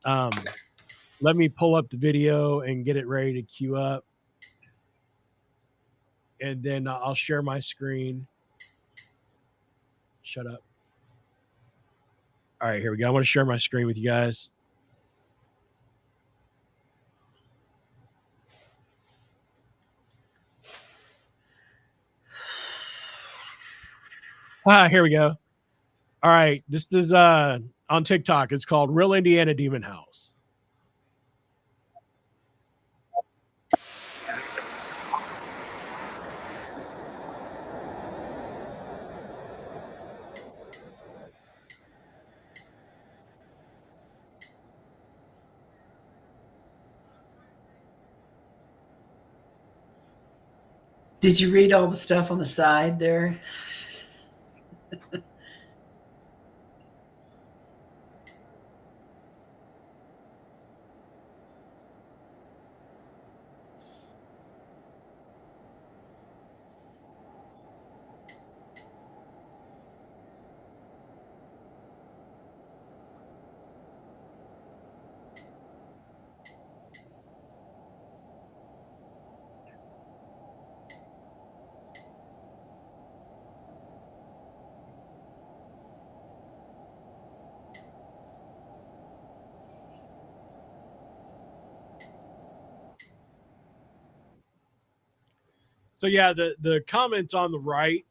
[SPEAKER 1] Let me pull up the video and get it ready to queue up, and then I'll share my screen. Shut up. All right, here we go. I want to share my screen with you guys. Here we go. All right, this is on TikTok. It's called Real Indiana Demon House.
[SPEAKER 2] Did you read all the stuff on the side there?
[SPEAKER 1] So yeah, the comments on the right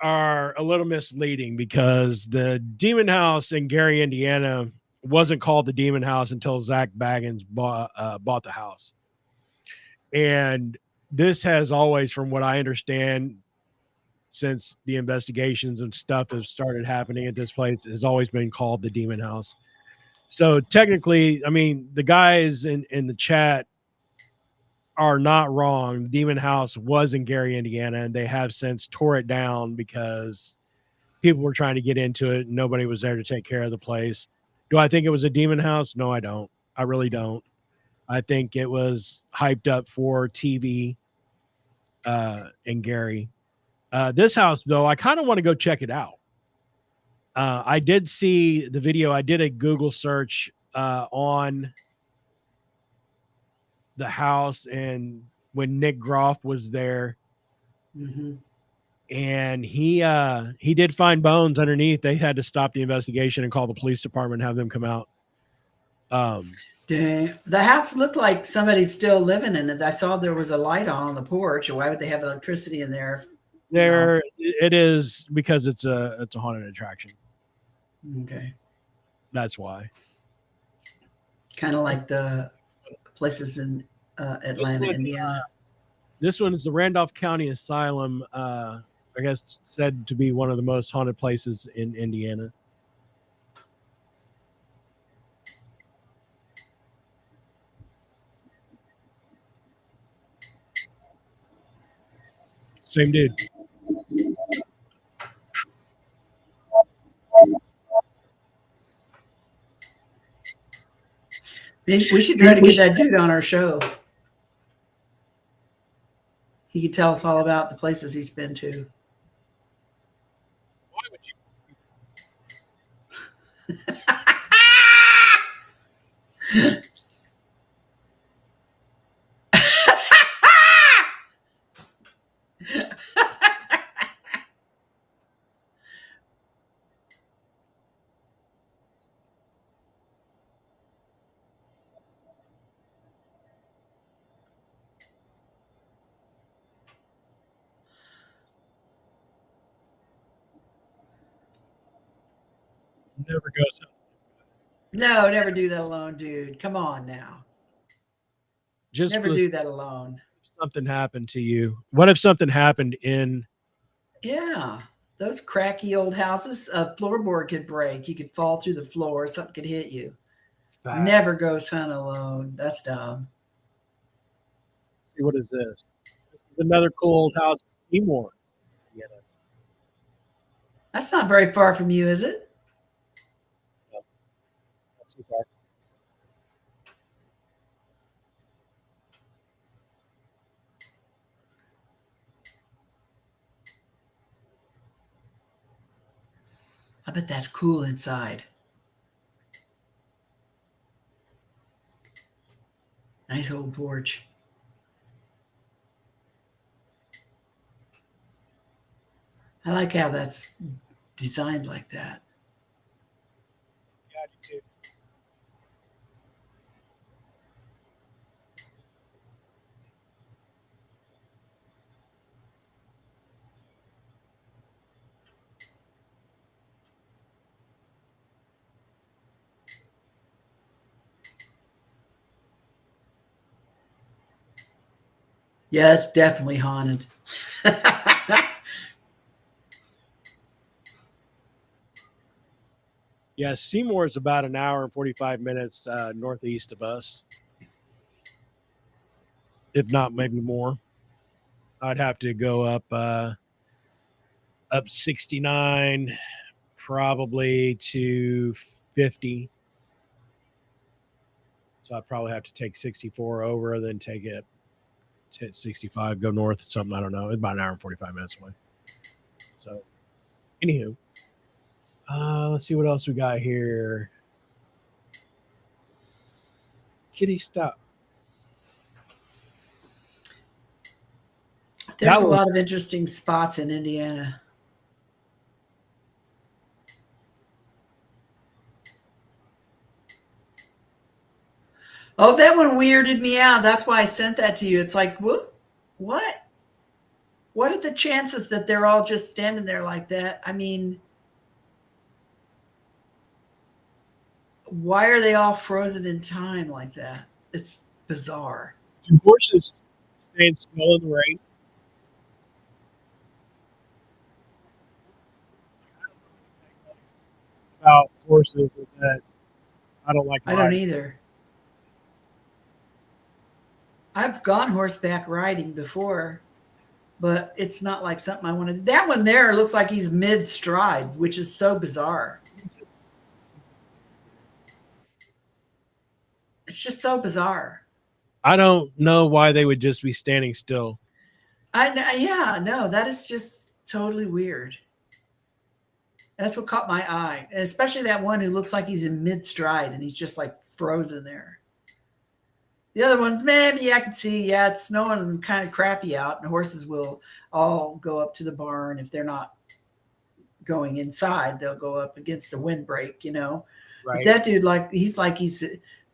[SPEAKER 1] are a little misleading because the Demon House in Gary, Indiana wasn't called the Demon House until Zach Baggins bought the house. And this has always, from what I understand, since the investigations and stuff have started happening at this place, has always been called the Demon House. So technically, I mean, the guys in the chat are not wrong. The Demon House was in Gary, Indiana, and they have since tore it down because people were trying to get into it and nobody was there to take care of the place. Do I think it was a demon house? No, I don't. I really don't. I think it was hyped up for TV in Gary. This house, though, I kind of want to go check it out. I did see the video. I did a Google search on the house, and when Nick Groff was there, and he did find bones underneath. They had to stop the investigation and call the police department and have them come out.
[SPEAKER 2] Dang. The house looked like somebody's still living in it. I saw there was a light on the porch. Why would they have electricity in there?
[SPEAKER 1] There it is, because it's a haunted attraction.
[SPEAKER 2] Okay.
[SPEAKER 1] That's why.
[SPEAKER 2] Kind of like the places in Atlanta, Indiana.
[SPEAKER 1] This one is the Randolph County Asylum. I guess said to be one of the most haunted places in Indiana. Same dude.
[SPEAKER 2] We should try to get that dude on our show. He could tell us all about the places he's been to.
[SPEAKER 1] Why would you? Never goes.
[SPEAKER 2] No, never do that alone, dude. Come on now.
[SPEAKER 1] Just
[SPEAKER 2] Never
[SPEAKER 1] for
[SPEAKER 2] do that alone.
[SPEAKER 1] something happened to you. What if something happened in?
[SPEAKER 2] Yeah. Those cracky old houses, a floorboard could break. You could fall through the floor. Something could hit you. Never
[SPEAKER 1] Facts.
[SPEAKER 2] goes hunt alone. That's dumb.
[SPEAKER 1] See, what is this? This is another cool old house in Seymour. Yeah,
[SPEAKER 2] That's not very far from you, is it?
[SPEAKER 1] that's too far.
[SPEAKER 2] I bet that's cool inside. Nice old porch. I like how that's designed like that.
[SPEAKER 1] Yeah, I do too.
[SPEAKER 2] Yeah, it's definitely haunted.
[SPEAKER 1] Yeah, Seymour is about an hour and 45 minutes northeast of us, if not maybe more. I'd have to go up 69 probably to 50. So I'd probably have to take 64 over, then take it to 65, go north, something. I don't know. It's about an hour and 45 minutes away. So, anywho, let's see what else we got here. Kitty, stop.
[SPEAKER 2] There's
[SPEAKER 1] That
[SPEAKER 2] a
[SPEAKER 1] was
[SPEAKER 2] lot of interesting spots in Indiana. Oh, that one weirded me out. That's why I sent that to you. It's like, what? What? What are the chances that they're all just standing there like that? I mean, why are they all frozen in time like that? It's bizarre.
[SPEAKER 1] horses staying still in the rain. About horses is that I don't like
[SPEAKER 2] I don't
[SPEAKER 1] riding.
[SPEAKER 2] either. I've gone horseback riding before, but it's not like something I want to do. That one there looks like he's mid stride, which is so bizarre. It's just so bizarre.
[SPEAKER 1] I don't know why they would just be standing still.
[SPEAKER 2] Yeah, no, that is just totally weird. That's what caught my eye, especially that one who looks like he's in mid stride and he's just like frozen there. The other ones, maybe I could see, yeah, it's snowing and kind of crappy out, and horses will all go up to the barn. If they're not going inside, they'll go up against the windbreak, you know. But
[SPEAKER 1] Right.
[SPEAKER 2] that dude, like he's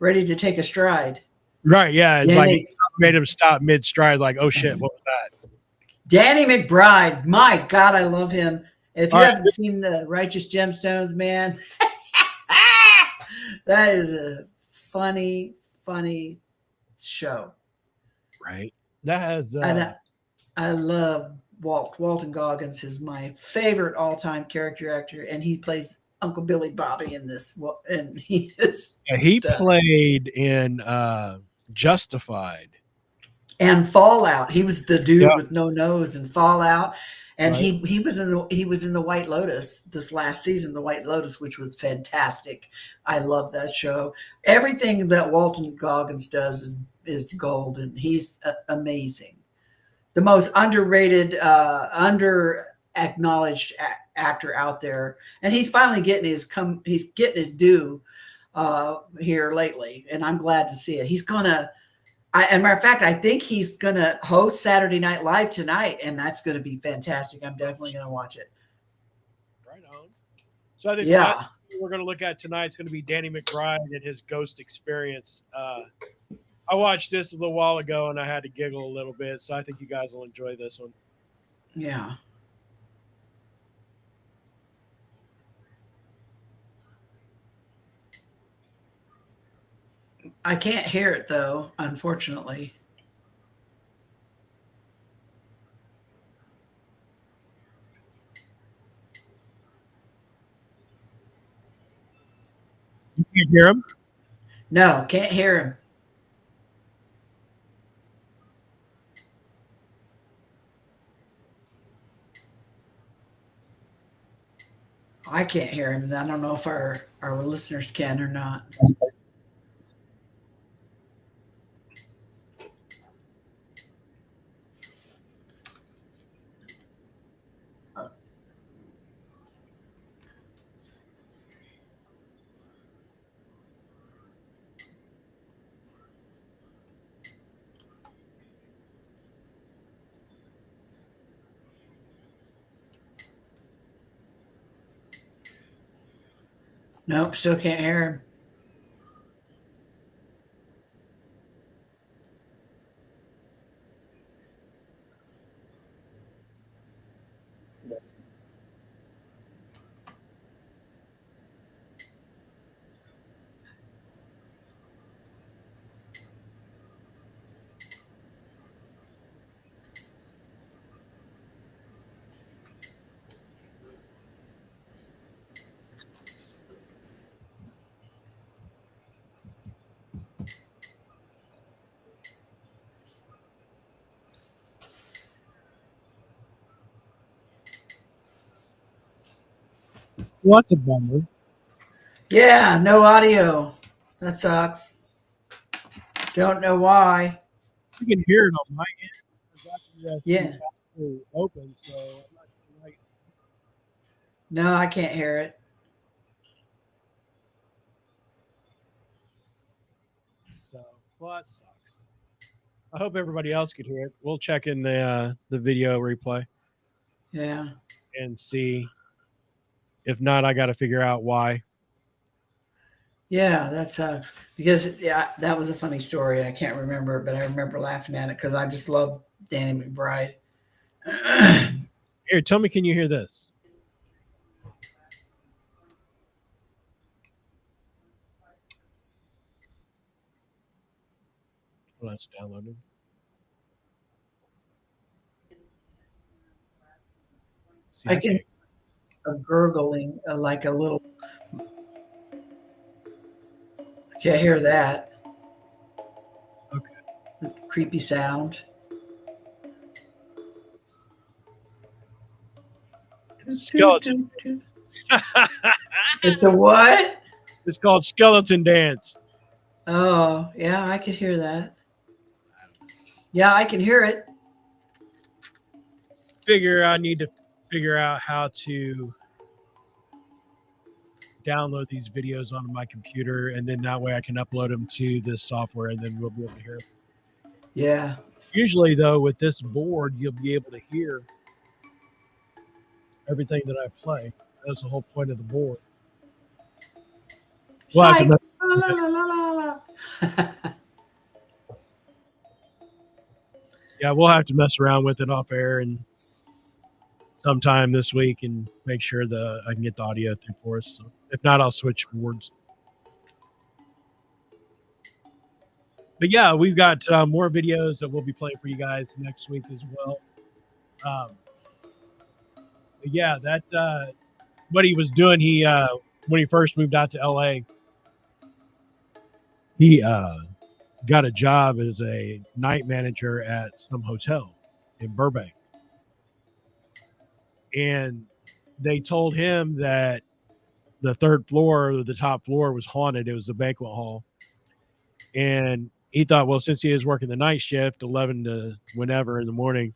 [SPEAKER 2] ready to take a stride.
[SPEAKER 1] Right. Yeah. It's like
[SPEAKER 2] Danny,
[SPEAKER 1] it made him stop mid stride, like, oh shit, what was that?
[SPEAKER 2] Danny McBride, my God, I love him. And if you
[SPEAKER 1] All right.
[SPEAKER 2] haven't seen the Righteous Gemstones, man, that is a funny, funny show.
[SPEAKER 1] Right. That has
[SPEAKER 2] And I love Walton Goggins is my favorite all-time character actor, and he plays Uncle Billy Bobby in this, and he is
[SPEAKER 1] yeah, he
[SPEAKER 2] stunning.
[SPEAKER 1] played in Justified.
[SPEAKER 2] And Fallout. He was the dude
[SPEAKER 1] Yeah.
[SPEAKER 2] with no nose in Fallout, and
[SPEAKER 1] Right.
[SPEAKER 2] he was in the White Lotus this last season, the White Lotus, which was fantastic. I love that show. Everything that Walton Goggins does is gold, and he's amazing. The most underrated, under acknowledged actor out there, and he's finally getting his due. here lately, and I'm glad to see it. He's gonna. As a matter of fact, I think he's gonna host Saturday Night Live tonight, and that's gonna be fantastic. I'm definitely gonna watch it.
[SPEAKER 1] Right on. So I think
[SPEAKER 2] Yeah.
[SPEAKER 1] we're going to look at tonight is going to be Danny McBride and his ghost experience. I watched this a little while ago and I had to giggle a little bit, so I think you guys will enjoy this one.
[SPEAKER 2] Yeah. I can't hear it though, unfortunately.
[SPEAKER 1] You can't hear him?
[SPEAKER 2] No, can't hear him. I can't hear him. I don't know if our listeners can or not. Nope, still can't hear him.
[SPEAKER 1] What's a bummer?
[SPEAKER 2] Yeah, no audio. That sucks. Don't know why.
[SPEAKER 1] You can hear it on my end.
[SPEAKER 2] Yeah.
[SPEAKER 1] Open, so I'm not sure why.
[SPEAKER 2] No, I can't hear it.
[SPEAKER 1] So, well, that sucks. I hope everybody else could hear it. We'll check in the video replay
[SPEAKER 2] Yeah.
[SPEAKER 1] and see. If not, I got to figure out why.
[SPEAKER 2] Yeah, that sucks. Because yeah, that was a funny story. I can't remember it, but I remember laughing at it because I just love Danny McBride.
[SPEAKER 1] Here, tell me, can you hear this? Well, that's downloading. See,
[SPEAKER 2] I can a gurgling, like a little. I can't hear that.
[SPEAKER 1] Okay.
[SPEAKER 2] The creepy sound.
[SPEAKER 1] It's a skeleton.
[SPEAKER 2] It's a what?
[SPEAKER 1] It's called skeleton dance.
[SPEAKER 2] Oh, yeah, I could hear that. Yeah, I can hear it.
[SPEAKER 1] I need to figure out how to download these videos onto my computer, and then that way I can upload them to this software, and then we'll be able to hear them.
[SPEAKER 2] Yeah.
[SPEAKER 1] Usually, though, with this board, you'll be able to hear everything that I play. That's the whole point of the board. We'll have to
[SPEAKER 2] La, la, la, la, la.
[SPEAKER 1] yeah, we'll have to mess around with it off air and sometime this week and make sure that I can get the audio through for us. So if not, I'll switch boards. But yeah, we've got more videos that we'll be playing for you guys next week as well. But yeah, that what he was doing. He when he first moved out to LA, he got a job as a night manager at some hotel in Burbank. And they told him that the third floor or the top floor was haunted. It was the banquet hall. And he thought, well, since he was working the night shift, 11 to whenever in the morning,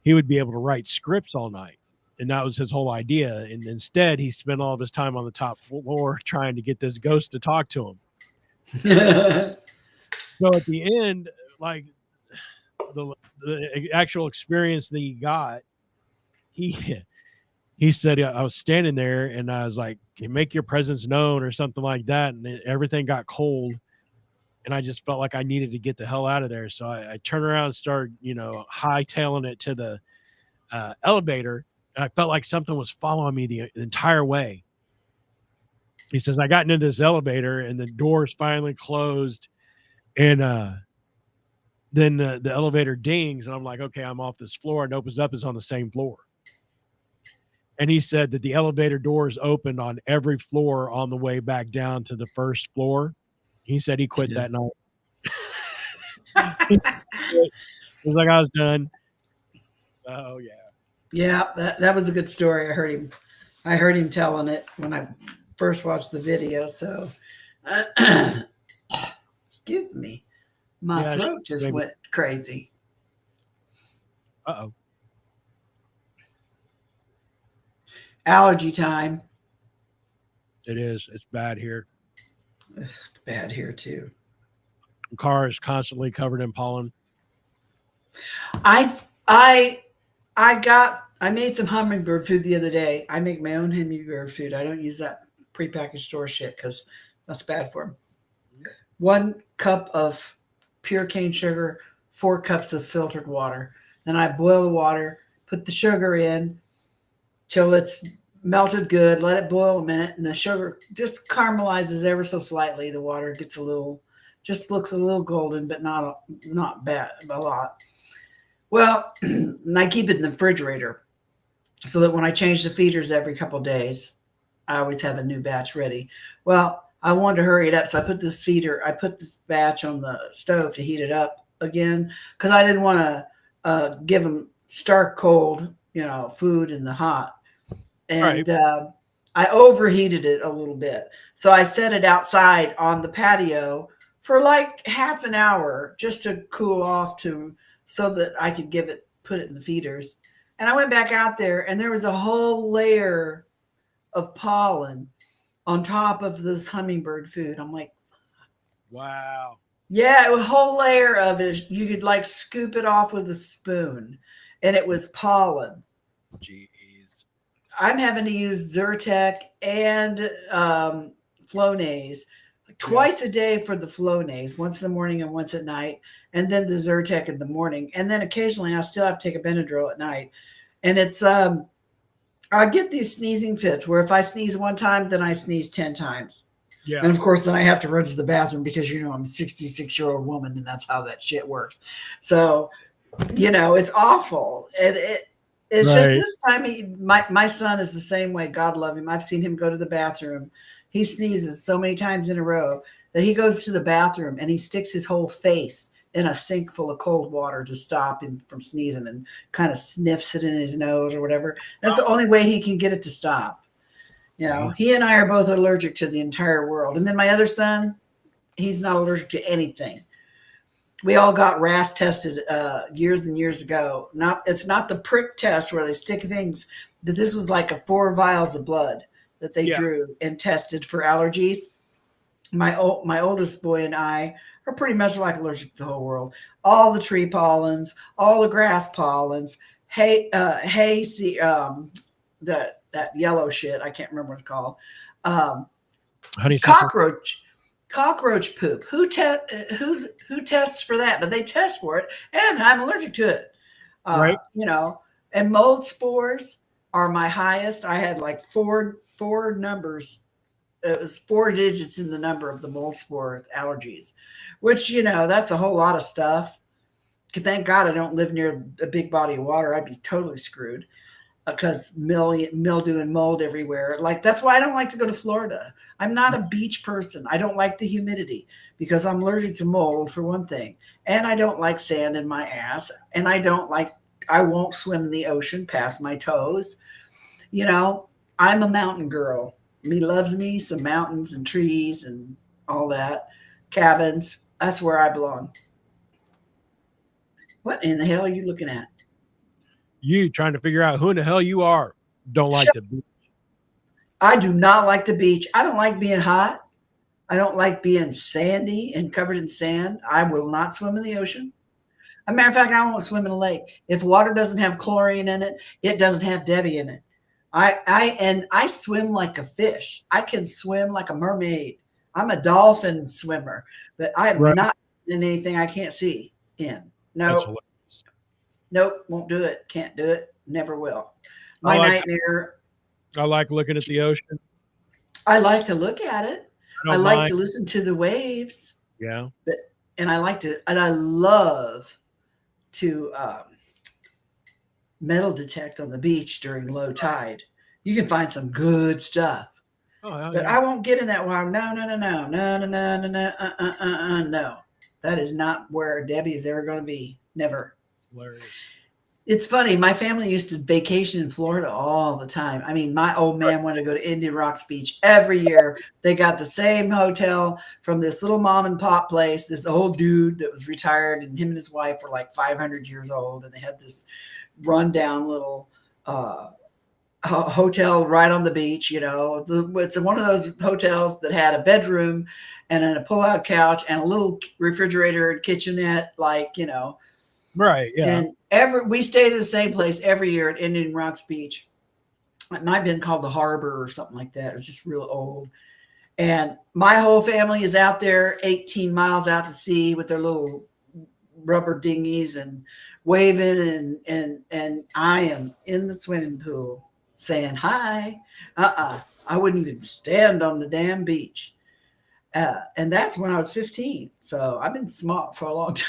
[SPEAKER 1] he would be able to write scripts all night. And that was his whole idea. And instead, he spent all of his time on the top floor trying to get this ghost to talk to him. So at the end, like the actual experience that he got, he said, I was standing there and I was like, make your presence known or something like that. And everything got cold. And I just felt like I needed to get the hell out of there. So I turned around and started, hightailing it to the elevator. And I felt like something was following me the entire way. He says, I got into this elevator and the doors finally closed. And then the elevator dings. And I'm like, okay, I'm off this floor. And opens up, is on the same floor. And he said that the elevator doors opened on every floor on the way back down to the first floor. He said he quit that night. He was like, I was done. So yeah.
[SPEAKER 2] Yeah, that was a good story. I heard him telling it when I first watched the video. So excuse me. My throat just went crazy.
[SPEAKER 1] Uh-oh.
[SPEAKER 2] Allergy time.
[SPEAKER 1] It is. It's bad here.
[SPEAKER 2] It's bad here too.
[SPEAKER 1] The car is constantly covered in pollen.
[SPEAKER 2] I made some hummingbird food the other day. I make my own hummingbird food. I don't use that prepackaged store shit because that's bad for them. 1 cup of pure cane sugar, 4 cups of filtered water. Then I boil the water, put the sugar in till it's melted good, let it boil a minute, and the sugar just caramelizes ever so slightly. The water gets just looks a little golden, but not bad, a lot. Well, and I keep it in the refrigerator so that when I change the feeders every couple of days, I always have a new batch ready. Well, I wanted to hurry it up, so I put this batch on the stove to heat it up again because I didn't want to give them stark cold, food in the hot. And I overheated it a little bit. So I set it outside on the patio for like half an hour just to cool off so that I could put it in the feeders. And I went back out there and there was a whole layer of pollen on top of this hummingbird food. I'm like,
[SPEAKER 1] wow.
[SPEAKER 2] Yeah, a whole layer of it. You could like scoop it off with a spoon and it was pollen.
[SPEAKER 1] Jeez.
[SPEAKER 2] I'm having to use Zyrtec and Flonase twice a day for the Flonase, once in the morning and once at night, and then the Zyrtec in the morning. And then occasionally I still have to take a Benadryl at night. And it's, I get these sneezing fits where if I sneeze one time, then I sneeze 10 times.
[SPEAKER 1] Yeah.
[SPEAKER 2] And of course, then I have to run to the bathroom because, I'm a 66-year-old woman and that's how that shit works. So, it's awful. And it's just this time, my son is the same way. God love him. I've seen him go to the bathroom. He sneezes so many times in a row that he goes to the bathroom and he sticks his whole face in a sink full of cold water to stop him from sneezing and kind of sniffs it in his nose or whatever. That's the only way he can get it to stop. He and I are both allergic to the entire world. And then my other son, he's not allergic to anything. We all got RAS tested years and years ago. It's not the prick test where they stick things. That this was like 4 vials of blood that they drew and tested for allergies. My oldest boy and I are pretty much like allergic to the whole world. All the tree pollens, all the grass pollens, that yellow shit. I can't remember what it's called. Cockroach poop. Who tests for that? But they test for it, and I'm allergic to it.
[SPEAKER 1] Right.
[SPEAKER 2] And mold spores are my highest. I had like four numbers. It was 4 digits in the number of the mold spore allergies, which, that's a whole lot of stuff. Thank God I don't live near a big body of water. I'd be totally screwed because mildew and mold everywhere. Like, that's why I don't like to go to Florida. I'm not a beach person. I don't like the humidity because I'm allergic to mold, for one thing. And I don't like sand in my ass. And I won't swim in the ocean past my toes. I'm a mountain girl. Me loves me some mountains and trees and all that. Cabins. That's where I belong. What in the hell are you looking at?
[SPEAKER 1] You trying to figure out who in the hell you are. don't like
[SPEAKER 2] Shut-
[SPEAKER 1] the beach.
[SPEAKER 2] I do not like the beach. I don't like being hot. I don't like being sandy and covered in sand. I will not swim in the ocean. As a matter of fact, I won't swim in a lake. If water doesn't have chlorine in it, it doesn't have Debbie in it. I swim like a fish. I can swim like a mermaid. I'm a dolphin swimmer, but I am
[SPEAKER 1] Right.
[SPEAKER 2] not in anything I can't see in.
[SPEAKER 1] That's
[SPEAKER 2] No, nope, won't do it. Can't do it. Never will. My nightmare.
[SPEAKER 1] I like looking at the ocean.
[SPEAKER 2] I like to look at it. I
[SPEAKER 1] don't
[SPEAKER 2] like
[SPEAKER 1] mind.
[SPEAKER 2] to listen to the waves.
[SPEAKER 1] Yeah.
[SPEAKER 2] And I love to metal detect on the beach during low tide. You can find some good stuff.
[SPEAKER 1] Oh,
[SPEAKER 2] But
[SPEAKER 1] yeah.
[SPEAKER 2] I won't get in that water. No. No. That is not where Debbie is ever going to be. Never.
[SPEAKER 1] Hilarious.
[SPEAKER 2] It's funny. My family used to vacation in Florida all the time. I mean, my old man wanted to go to Indian Rocks Beach every year. They got the same hotel from this little mom and pop place. This old dude that was retired, and him and his wife were like 500 years old, and they had this rundown little hotel right on the beach. You know, it's one of those hotels that had a bedroom and then a pull-out couch and a little refrigerator and kitchenette, like, you know.
[SPEAKER 1] Right. Yeah.
[SPEAKER 2] And we stayed at the same place every year at Indian Rocks Beach. It might have been called the Harbor or something like that. It was just real old. And my whole family is out there 18 miles out to sea with their little rubber dinghies and waving, and I am in the swimming pool saying hi. I wouldn't even stand on the damn beach. And that's when I was 15. So I've been smart for a long time.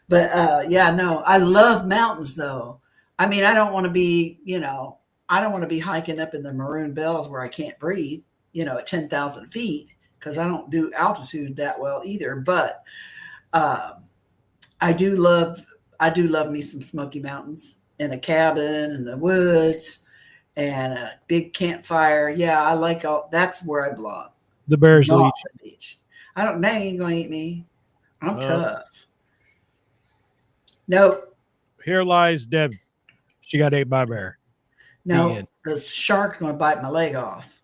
[SPEAKER 2] But yeah, no, I love mountains though. I mean, I don't want to be, I don't want to be hiking up in the Maroon Bells where I can't breathe, at 10,000 feet, because I don't do altitude that well either. But I do love me some Smoky Mountains and a cabin in the woods and a big campfire. Yeah, I like that's where I belong.
[SPEAKER 1] The bears will eat
[SPEAKER 2] the beach. They ain't gonna eat me. I'm tough. Nope.
[SPEAKER 1] Here lies Deb. She got ate by a bear.
[SPEAKER 2] No, the shark's going to bite my leg off.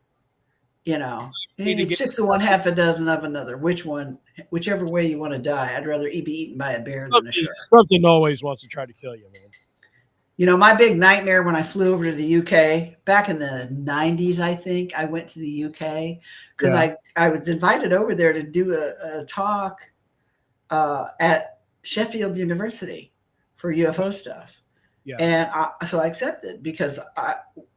[SPEAKER 2] It's 6 of one, half a dozen of another. Whichever way you want to die. I'd rather be eaten by a bear than a shark.
[SPEAKER 1] Something always wants to try to kill you, man.
[SPEAKER 2] My big nightmare when I flew over to the UK back in the 90s, I think I went to the UK because I was invited over there to do a talk at Sheffield University for UFO stuff. Yeah. And so I accepted because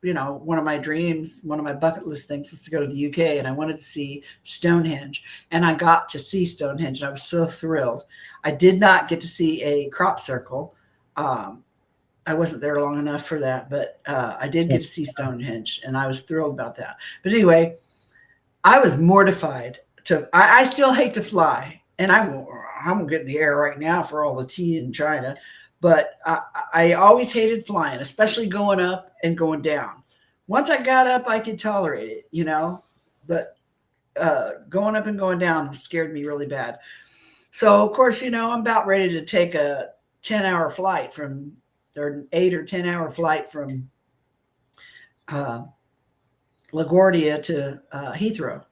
[SPEAKER 2] one of my dreams, one of my bucket list things was to go to the UK, and I wanted to see Stonehenge, and I got to see Stonehenge. And I was so thrilled. I did not get to see a crop circle. I wasn't there long enough for that, but I did get to see Stonehenge, and I was thrilled about that. But anyway, I was mortified I still hate to fly, and I won't get in the air right now for all the tea in China. But I always hated flying, especially going up and going down. Once I got up, I could tolerate it, but going up and going down scared me really bad. So, of course, I'm about ready to take a 10-hour flight or 8 or 10-hour flight from LaGuardia to Heathrow.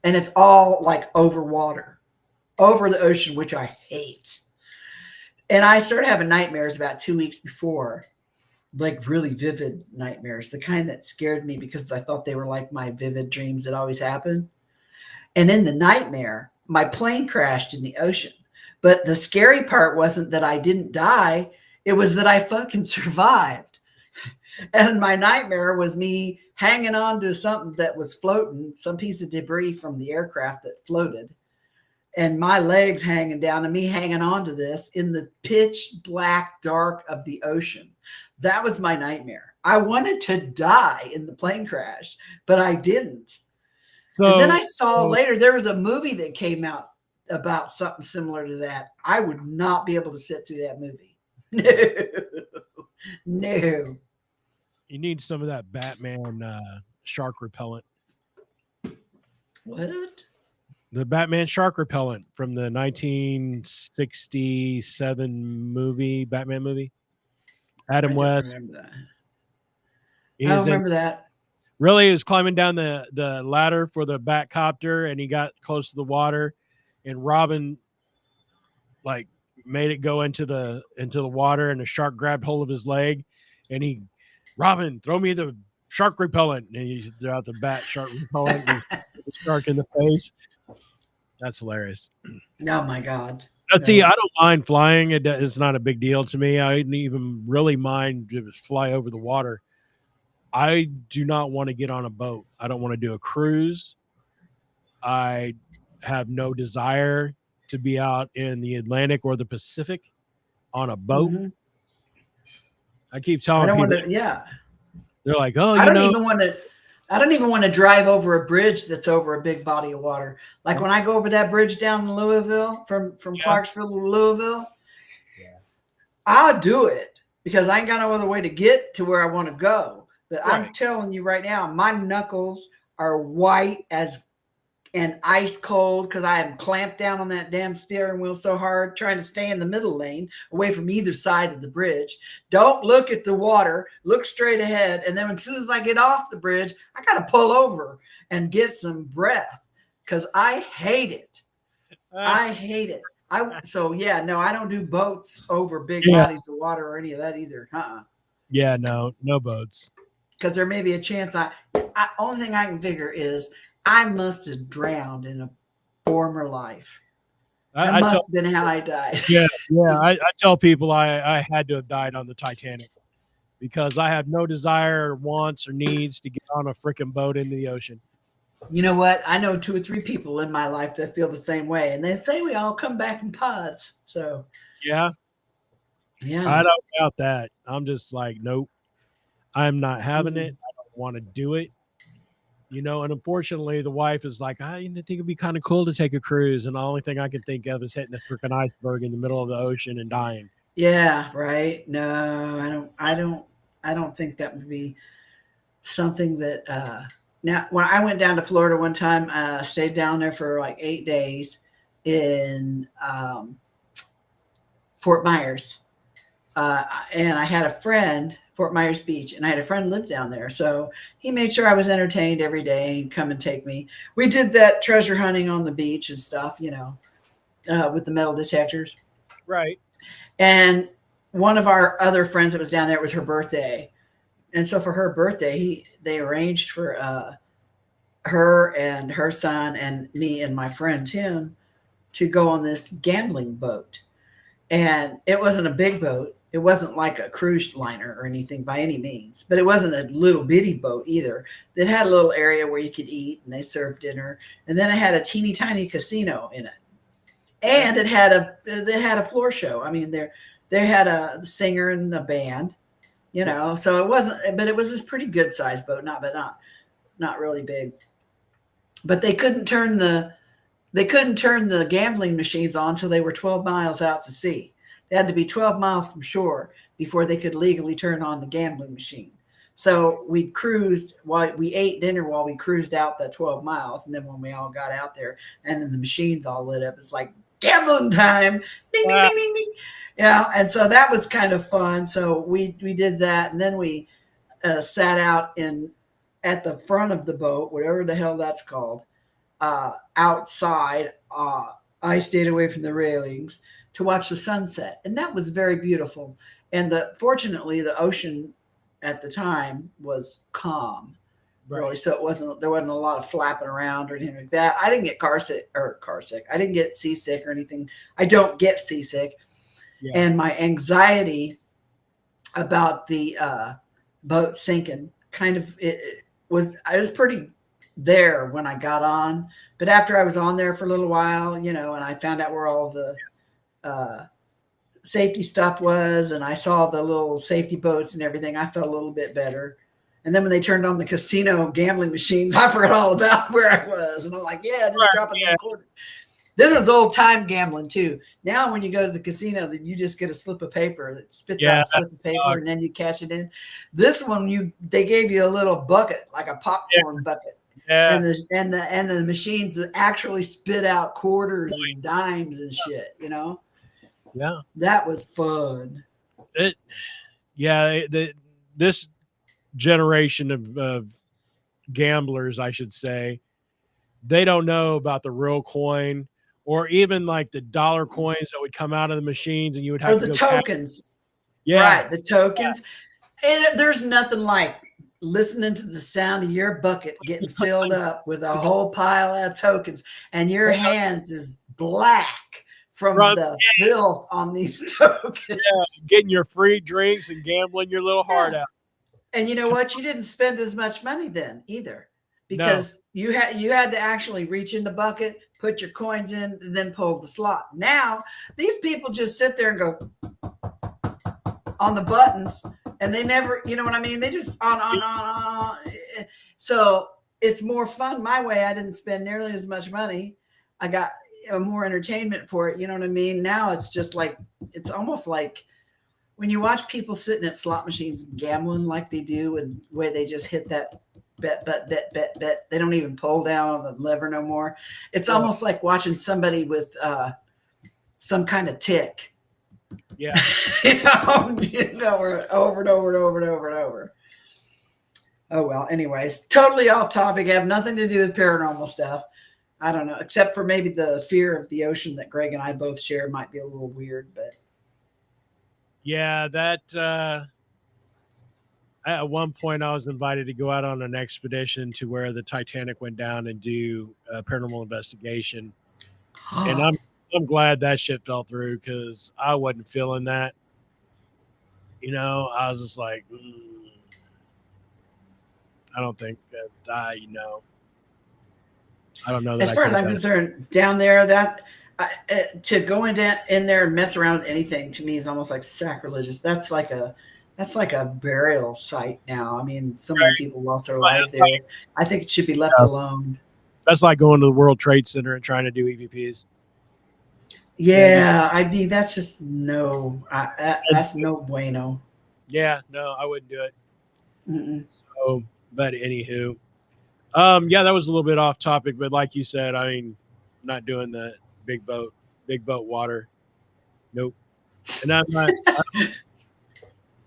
[SPEAKER 2] And it's all like over water, over the ocean, which I hate. And I started having nightmares about 2 weeks before, like really vivid nightmares, the kind that scared me because I thought they were like my vivid dreams that always happen. And in the nightmare, my plane crashed in the ocean. But the scary part wasn't that I didn't die. It was that I fucking survived. And my nightmare was me hanging on to something that was floating, some piece of debris from the aircraft that floated. And my legs hanging down and me hanging on to this in the pitch black dark of the ocean. That was my nightmare. I wanted to die in the plane crash, but I didn't. And then I saw later there was a movie that came out about something similar to that. I would not be able to sit through that movie. No.
[SPEAKER 1] You need some of that Batman shark repellent.
[SPEAKER 2] What?
[SPEAKER 1] The Batman shark repellent from the 1967 movie, Batman movie. Adam West. He
[SPEAKER 2] I don't
[SPEAKER 1] was in,
[SPEAKER 2] remember that.
[SPEAKER 1] really, he was climbing down the ladder for the bat copter, and he got close to the water, and Robin like made it go into the water, and the shark grabbed hold of his leg, and he, Robin, throw me the shark repellent, and he threw out the bat shark repellent, and he hit the shark in the face. That's hilarious.
[SPEAKER 2] Oh my God.
[SPEAKER 1] Now, see, I don't mind flying. It's not a big deal to me. I didn't even really mind to just fly over the water. I do not want to get on a boat. I don't want to do a cruise. I have no desire to be out in the Atlantic or the Pacific on a boat.
[SPEAKER 2] Mhm.
[SPEAKER 1] I keep
[SPEAKER 2] I
[SPEAKER 1] telling
[SPEAKER 2] don't want
[SPEAKER 1] people,
[SPEAKER 2] to. Yeah.
[SPEAKER 1] they're like, oh,
[SPEAKER 2] I
[SPEAKER 1] you
[SPEAKER 2] don't
[SPEAKER 1] know,
[SPEAKER 2] even want to. I don't even want to drive over a bridge that's over a big body of water. Like when I go over that bridge down in Louisville, from
[SPEAKER 1] Yeah.
[SPEAKER 2] Clarksville to Louisville,
[SPEAKER 3] Yeah.
[SPEAKER 2] I'll do it because I ain't got no other way to get to where I want to go. But I'm
[SPEAKER 1] Right.
[SPEAKER 2] telling you right now, my knuckles are white as and ice cold because I am clamped down on that damn steering wheel so hard trying to stay in the middle lane away from either side of the bridge. Don't look at the water, look straight ahead. And then as soon as I get off the bridge, I got to pull over and get some breath because I hate it. I hate it. So yeah, no, I don't do boats over big
[SPEAKER 1] Yeah.
[SPEAKER 2] bodies of water or any of that either.
[SPEAKER 1] yeah, no boats.
[SPEAKER 2] Because there may be a chance only thing I can figure is I must have drowned in a former life. That
[SPEAKER 1] I
[SPEAKER 2] must
[SPEAKER 1] tell,
[SPEAKER 2] have been how I died.
[SPEAKER 1] yeah, I tell people I had to have died on the Titanic because I have no desire or wants or needs to get on a freaking boat into the ocean.
[SPEAKER 2] You know what? I know 2 or 3 people in my life that feel the same way, and they say we all come back in pods. So
[SPEAKER 1] Yeah,
[SPEAKER 2] yeah,
[SPEAKER 1] I don't doubt that. I'm just like, nope, I'm not having it. I don't want to do it. You know, and unfortunately, the wife is like, I think it'd be kind of cool to take a cruise, and the only thing I can think of is hitting a freaking iceberg in the middle of the ocean and dying.
[SPEAKER 2] yeah, right. No, I don't think that would be something that. Now, when I went down to Florida one time, stayed down there for like 8 days in Fort Myers. And I had a friend, Fort Myers Beach, and I had a friend live down there. So he made sure I was entertained every day and come and take me. We did that treasure hunting on the beach and stuff, with the metal detectors.
[SPEAKER 1] Right.
[SPEAKER 2] And one of our other friends that was down there, it was her birthday. And so for her birthday, they arranged for her and her son and me and my friend Tim to go on this gambling boat. And it wasn't a big boat. It wasn't like a cruise liner or anything by any means, but it wasn't a little bitty boat either. It had a little area where you could eat and they served dinner. And then it had a teeny tiny casino in it. And it had a floor show. I mean, they had a singer and a band, so it wasn't, but it was this pretty good sized boat, not really big. But they couldn't turn the gambling machines on until they were 12 miles out to sea. They had to be 12 miles from shore before they could legally turn on the gambling machine. So we ate dinner while we cruised out that 12 miles. And then when we all got out there and then the machines all lit up, it's like gambling time. Ding, ding, ding, ding, ding. And so that was kind of fun. So we did that. And then we sat out at the front of the boat, whatever the hell that's called, outside. I stayed away from the railings to watch the sunset, and that was very beautiful. And fortunately, the ocean at the time was calm, really. So there wasn't a lot of flapping around or anything like that. I didn't get car sick. I didn't get seasick or anything. I don't get seasick, and my anxiety about the boat sinking I was pretty there when I got on, but after I was on there for a little while, and I found out where all the safety stuff was, and I saw the little safety boats and everything, I felt a little bit better. And then when they turned on the casino gambling machines, I forgot all about where I was, and I'm like, yeah, just dropping the quarter. This was old time gambling too. Now, when you go to the casino, you just get a slip of paper that spits out a slip of paper, and then you cash it in. This one, they gave you a little bucket, like a popcorn bucket.
[SPEAKER 1] Yeah.
[SPEAKER 2] And the machines actually spit out quarters and dimes and shit,
[SPEAKER 1] Yeah.
[SPEAKER 2] That was fun.
[SPEAKER 1] This generation of gamblers, I should say, they don't know about the real coin or even like the dollar coins that would come out of the machines and you would have
[SPEAKER 2] Or
[SPEAKER 1] to
[SPEAKER 2] the
[SPEAKER 1] go
[SPEAKER 2] tokens.
[SPEAKER 1] Yeah.
[SPEAKER 2] Right, the tokens. And there's nothing like listening to the sound of your bucket getting filled up with a whole pile of tokens, and your hands is black from the filth on these tokens.
[SPEAKER 1] Yeah, getting your free drinks and gambling your little heart out.
[SPEAKER 2] And you know what? You didn't spend as much money then either, because you had to actually reach in the bucket, put your coins in, and then pull the slot. Now these people just sit there and go on the buttons, and they never, you know what I mean? They just on. So it's more fun my way. I didn't spend nearly as much money. I got more entertainment for it. You know what I mean? Now it's just like, it's almost like when you watch people sitting at slot machines gambling like they do, and the way they just hit that bet, they don't even pull down on the lever no more. It's almost like watching somebody with some kind of tick.
[SPEAKER 1] Yeah.
[SPEAKER 2] you know, over and over and over and over and over. Oh, well, anyways, totally off topic. I have nothing to do with paranormal stuff. I don't know, except for maybe the fear of the ocean that Greg and I both share might be a little weird, but.
[SPEAKER 1] Yeah, that at one point I was invited to go out on an expedition to where the Titanic went down and do a paranormal investigation. And I'm glad that shit fell through, because I wasn't feeling that. You know, I was just like, I don't think that I don't know.
[SPEAKER 2] As far as I'm concerned, down there, that to go in there and mess around with anything to me is almost like sacrilegious. That's like a burial site now. I mean, so many people lost their life there. I think it should be left alone.
[SPEAKER 1] That's like going to the World Trade Center and trying to do EVPs.
[SPEAKER 2] Yeah, that's just no. That's no bueno.
[SPEAKER 1] Yeah, no, I wouldn't do it.
[SPEAKER 2] Mm-mm.
[SPEAKER 1] So, but anywho, yeah, that was a little bit off topic, but like you said, I mean, not doing the big boat water. Nope. And I'm not.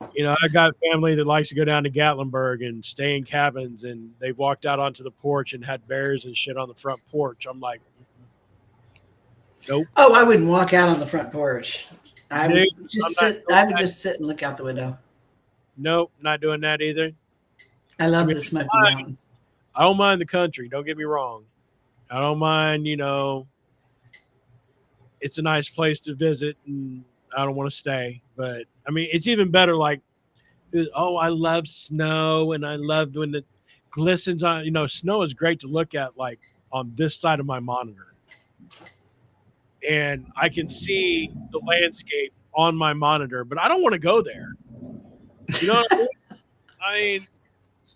[SPEAKER 1] I got family that likes to go down to Gatlinburg and stay in cabins, and they've walked out onto the porch and had bears and shit on the front porch. I'm like, nope.
[SPEAKER 2] Oh, I wouldn't walk out on the front porch. I would just sit and look out the window.
[SPEAKER 1] Nope, not doing that either.
[SPEAKER 2] I love the Smoky Mountains.
[SPEAKER 1] I don't mind the country. Don't get me wrong. I don't mind, it's a nice place to visit, and I don't want to stay. But, I mean, it's even better, like, I love snow, and I love when it glistens on, snow is great to look at, like, on this side of my monitor. And I can see the landscape on my monitor, but I don't want to go there. You know what I mean? I mean,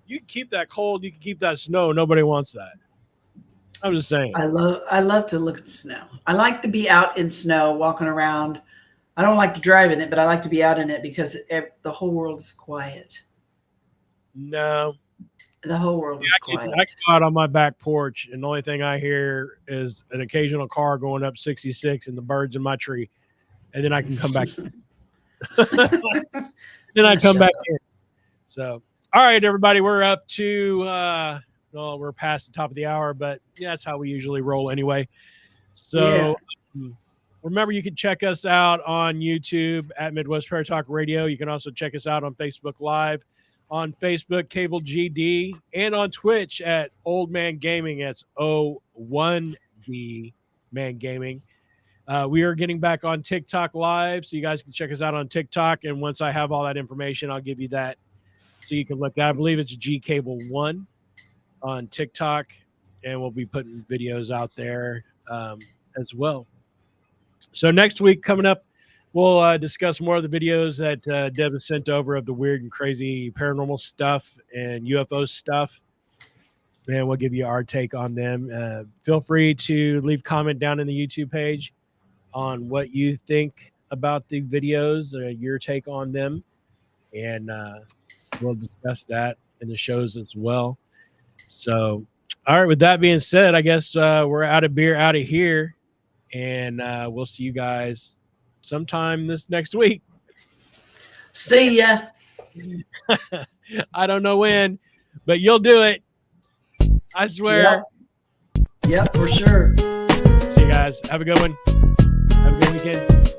[SPEAKER 1] you can keep that cold, you can keep that snow. Nobody wants that. I'm just saying.
[SPEAKER 2] I love to look at snow. I like to be out in snow, walking around. I don't like to drive in it, but I like to be out in it because the whole world is quiet.
[SPEAKER 1] No.
[SPEAKER 2] The whole world is quiet.
[SPEAKER 1] I go out on my back porch, and the only thing I hear is an occasional car going up 66 and the birds in my tree. And then I can come back. Then I come back in. So, all right, everybody, we're up to, we're past the top of the hour, but yeah, that's how we usually roll anyway. So remember, you can check us out on YouTube at Midwest Prayer Talk Radio. You can also check us out on Facebook Live, on Facebook, Cable GD, and on Twitch at Old Man Gaming. That's O1D Man Gaming. We are getting back on TikTok Live, so you guys can check us out on TikTok. And once I have all that information, I'll give you that so you can look at. I believe it's G Cable 1 on TikTok, and we'll be putting videos out there as well. So next week coming up, we'll discuss more of the videos that Deb has sent over of the weird and crazy paranormal stuff and UFO stuff. And we'll give you our take on them. Feel free to leave comment down in the YouTube page on what you think about the videos, your take on them. And we'll discuss that in the shows as well. So, all right, with that being said, I guess we're out of beer out of here. And we'll see you guys sometime this next week.
[SPEAKER 2] See ya.
[SPEAKER 1] I don't know when, but you'll do it. I swear.
[SPEAKER 2] Yep, for sure.
[SPEAKER 1] See you guys. Have a good one. Have a good weekend.